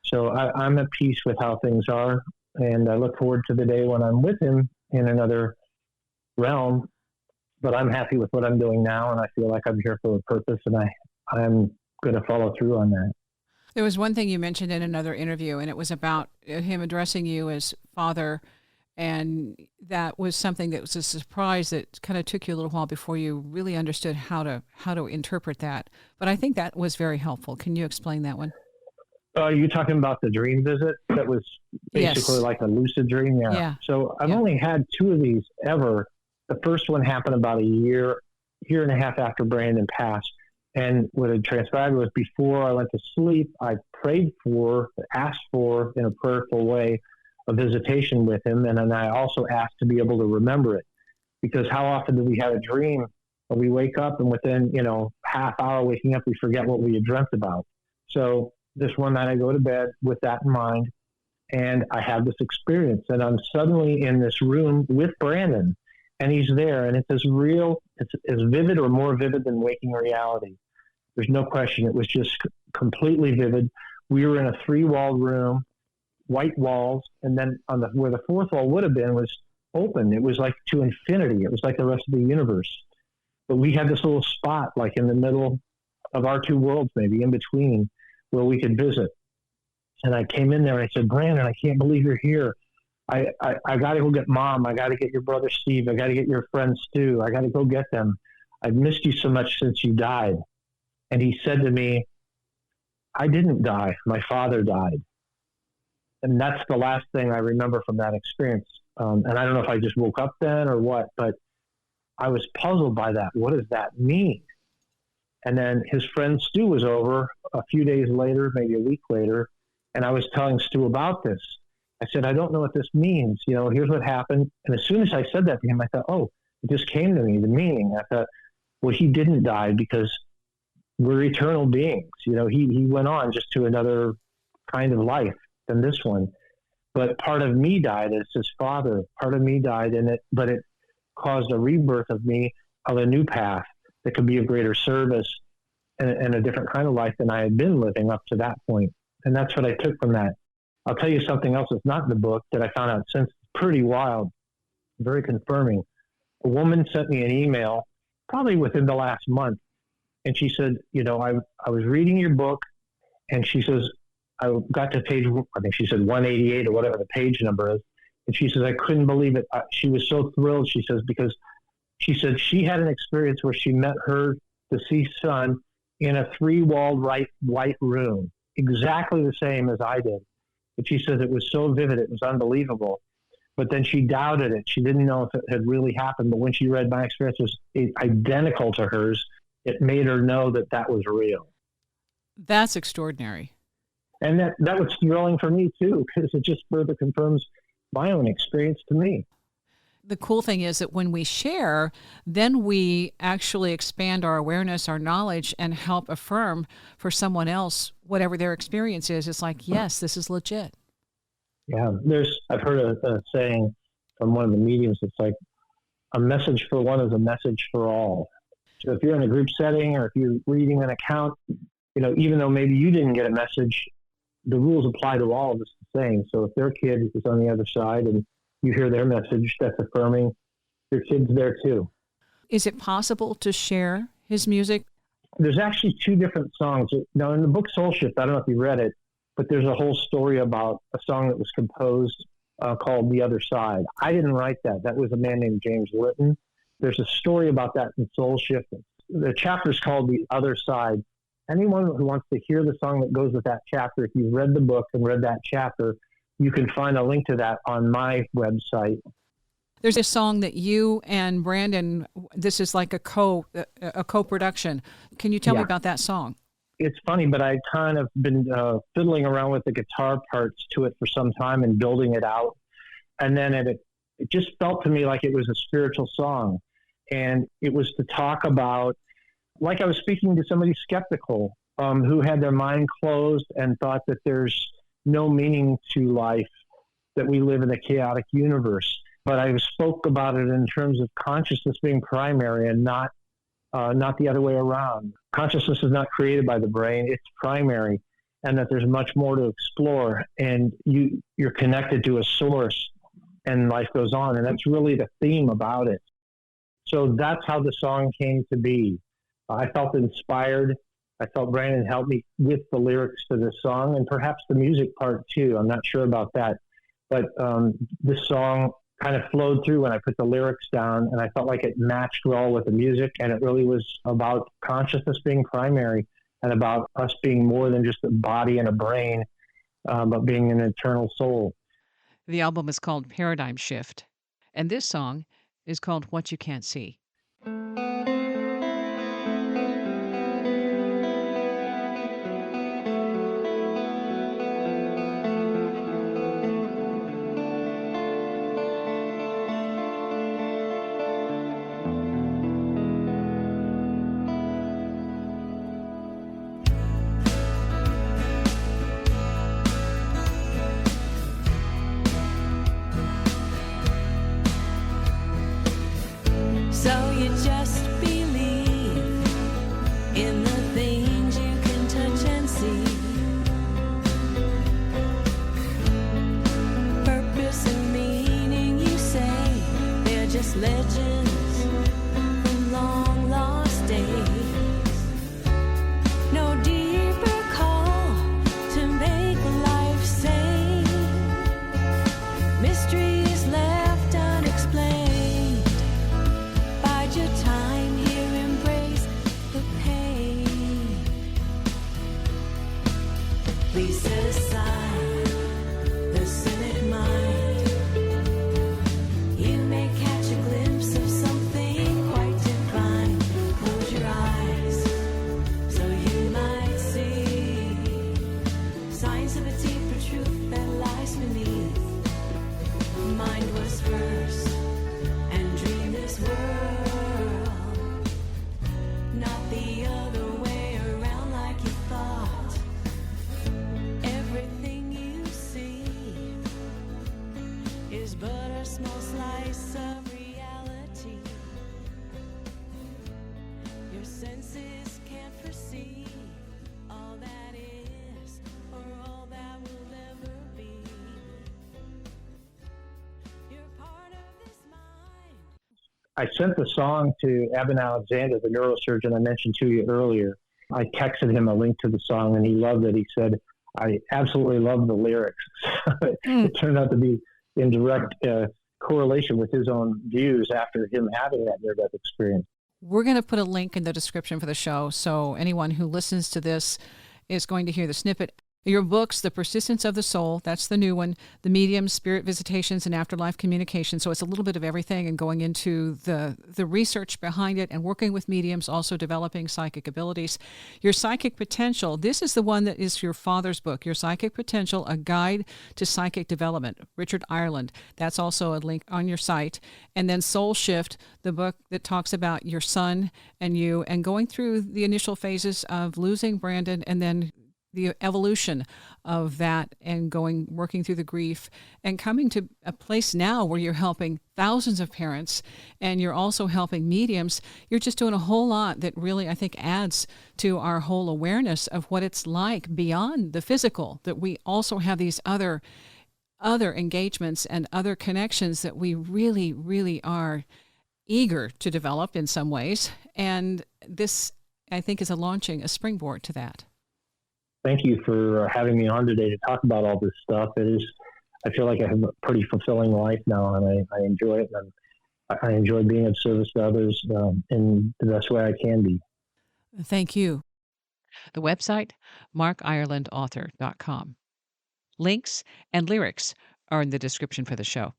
So I'm at peace with how things are, and I look forward to the day when I'm with him in another realm. But I'm happy with what I'm doing now, and I feel like I'm here for a purpose, and I'm going to follow through on that. There was one thing you mentioned in another interview, and it was about him addressing you as father, and that was something that was a surprise that kind of took you a little while before you really understood how to interpret that. But I think that was very helpful. Can you explain that one? Are you talking about the dream visit that was basically like a lucid dream? Yeah. So I've only had 2 of these ever. The first one happened about a year and a half after Brandon passed. And what had transpired was, before I went to sleep, I asked for, in a prayerful way, a visitation with him. And then I also asked to be able to remember it, because how often do we have a dream and we wake up and within, half hour waking up, we forget what we had dreamt about. So this one night I go to bed with that in mind, and I have this experience, and I'm suddenly in this room with Brandon, and he's there, and it's as real, it's as vivid or more vivid than waking reality. There's no question. It was just completely vivid. We were in a 3-walled room, white walls, and then where the 4th wall would have been was open. It was like to infinity. It was like the rest of the universe. But we had this little spot, like in the middle of our two worlds, maybe in between, where we could visit. And I came in there and I said, Brandon, I can't believe you're here. I got to go get Mom. I got to get your brother Steve. I got to get your friend Stu. I got to go get them. I've missed you so much since you died. And he said to me, I didn't die. My father died. And that's the last thing I remember from that experience. And I don't know if I just woke up then or what, but I was puzzled by that. What does that mean? And then his friend Stu was over a few days later, maybe a week later, and I was telling Stu about this. I said, I don't know what this means. You know, here's what happened. And as soon as I said that to him, I thought, oh, it just came to me, the meaning. I thought, well, he didn't die because we're eternal beings. You know, he went on just to another kind of life than this one. But part of me died as his father. Part of me died in it, but it caused a rebirth of me of a new path that could be of greater service and a different kind of life than I had been living up to that point. And that's what I took from that. I'll tell you something else that's not in the book that I found out since. Pretty wild, very confirming. A woman sent me an email probably within the last month. And she said, you know, I was reading your book, and she says, I got to page, I think she said 188 or whatever the page number is. And she says, I couldn't believe it. She was so thrilled, she says, because she said she had an experience where she met her deceased son in a 3-walled white room, exactly the same as I did. But she says it was so vivid, it was unbelievable. But then she doubted it. She didn't know if it had really happened. But when she read my experience was identical to hers, it made her know that that was real. That's extraordinary. And that was thrilling for me, too, because it just further confirms my own experience to me. The cool thing is that when we share, then we actually expand our awareness, our knowledge, and help affirm for someone else whatever their experience is. It's like, yes, this is legit. Yeah, I've heard a saying from one of the mediums. It's like a message for one is a message for all. So if you're in a group setting or if you're reading an account, you know, even though maybe you didn't get a message, the rules apply to all of us the same. So if their kid is on the other side and you hear their message, that's affirming your kid's there too. Is it possible to share his music? There's actually 2 different songs. Now, in the book Soul Shift, I don't know if you read it, but there's a whole story about a song that was composed called The Other Side. I didn't write that. That was a man named James Litton. There's a story about that in Soul Shift. The chapter's called The Other Side. Anyone who wants to hear the song that goes with that chapter, if you've read the book and read that chapter, you can find a link to that on my website. There's a song that you and Brandon, this is like a co-production. Can you tell me about that song? It's funny, but I kind of been fiddling around with the guitar parts to it for some time and building it out. And then it just felt to me like it was a spiritual song. And it was to talk about, like I was speaking to somebody skeptical who had their mind closed and thought that there's no meaning to life, that we live in a chaotic universe. But I spoke about it in terms of consciousness being primary and not the other way around. Consciousness is not created by the brain, it's primary, and that there's much more to explore, and you're connected to a source, and life goes on. And that's really the theme about it. So that's how the song came to be. I felt inspired. I felt Brandon helped me with the lyrics to this song, and perhaps the music part too. I'm not sure about that. But this song kind of flowed through when I put the lyrics down, and I felt like it matched well with the music, and it really was about consciousness being primary and about us being more than just a body and a brain, but being an eternal soul. The album is called Paradigm Shift, and this song is called What You Can't See. So you just believe in the things you can touch and see. Purpose and meaning, you say, they're just legends from long lost days. is but a small slice of reality. Your senses can't foresee all that is or all that will ever be. You're part of this mind. I sent the song to Evan Alexander, the neurosurgeon I mentioned to you earlier. I texted him a link to the song, and he loved it. He said, I absolutely love the lyrics. It turned out to be in direct correlation with his own views after him having that near-death experience. We're going to put a link in the description for the show, so anyone who listens to this is going to hear the snippet. Your books, The Persistence of the Soul, that's the new one, The Mediums, Spirit Visitations, and Afterlife Communication. So it's a little bit of everything and going into the research behind it and working with mediums, also developing psychic abilities. Your Psychic Potential, this is the one that is your father's book, Your Psychic Potential, A Guide to Psychic Development, Richard Ireland. That's also a link on your site. And then Soul Shift, the book that talks about your son and you and going through the initial phases of losing Brandon and then the evolution of that and working through the grief and coming to a place now where you're helping thousands of parents and you're also helping mediums. You're just doing a whole lot that really, I think, adds to our whole awareness of what it's like beyond the physical, that we also have these other engagements and other connections that we really, really are eager to develop in some ways. And this, I think, is a springboard to that. Thank you for having me on today to talk about all this stuff. I feel like I have a pretty fulfilling life now, and I enjoy it, and I enjoy being of service to others in the best way I can be. Thank you. The website, markirelandauthor.com. Links and lyrics are in the description for the show.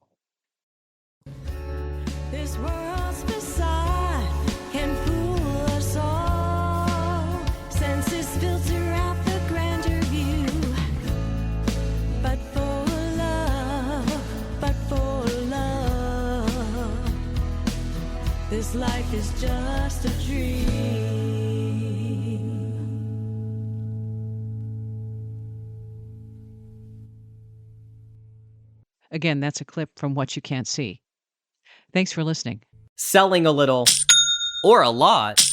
This world's facade can fool us all. Senses filter out the grander view. But for love, this life is just a dream. Again, that's a clip from What You Can't See. Thanks for listening. Selling a little or a lot,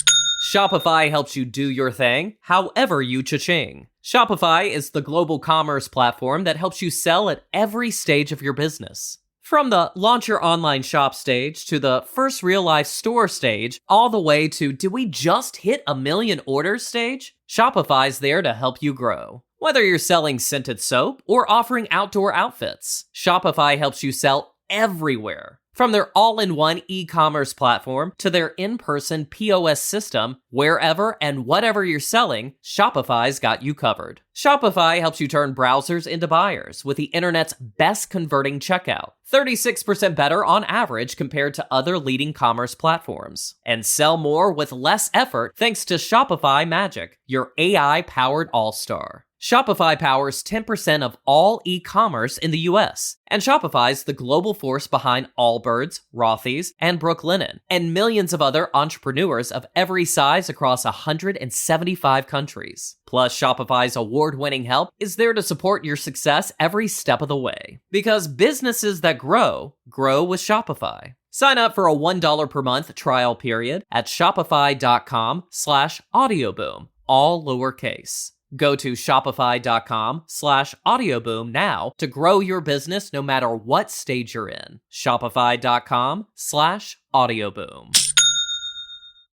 Shopify helps you do your thing however you cha-ching. Shopify is the global commerce platform that helps you sell at every stage of your business. From the launch your online shop stage to the first real life store stage, all the way to do we just hit 1 million orders stage? Shopify's there to help you grow. Whether you're selling scented soap or offering outdoor outfits, Shopify helps you sell everywhere. From their all-in-one e-commerce platform to their in-person POS system, wherever and whatever you're selling, Shopify's got you covered. Shopify helps you turn browsers into buyers with the internet's best converting checkout, 36% better on average compared to other leading commerce platforms. And sell more with less effort thanks to Shopify Magic, your AI-powered all-star. Shopify powers 10% of all e-commerce in the US, and Shopify's the global force behind Allbirds, Rothy's, and Brooklinen, and millions of other entrepreneurs of every size across 175 countries. Plus, Shopify's award-winning help is there to support your success every step of the way. Because businesses that grow with Shopify. Sign up for a $1 per month trial period at shopify.com/audioboom, all lowercase. Go to shopify.com/audioboom now to grow your business no matter what stage you're in. Shopify.com/audioboom.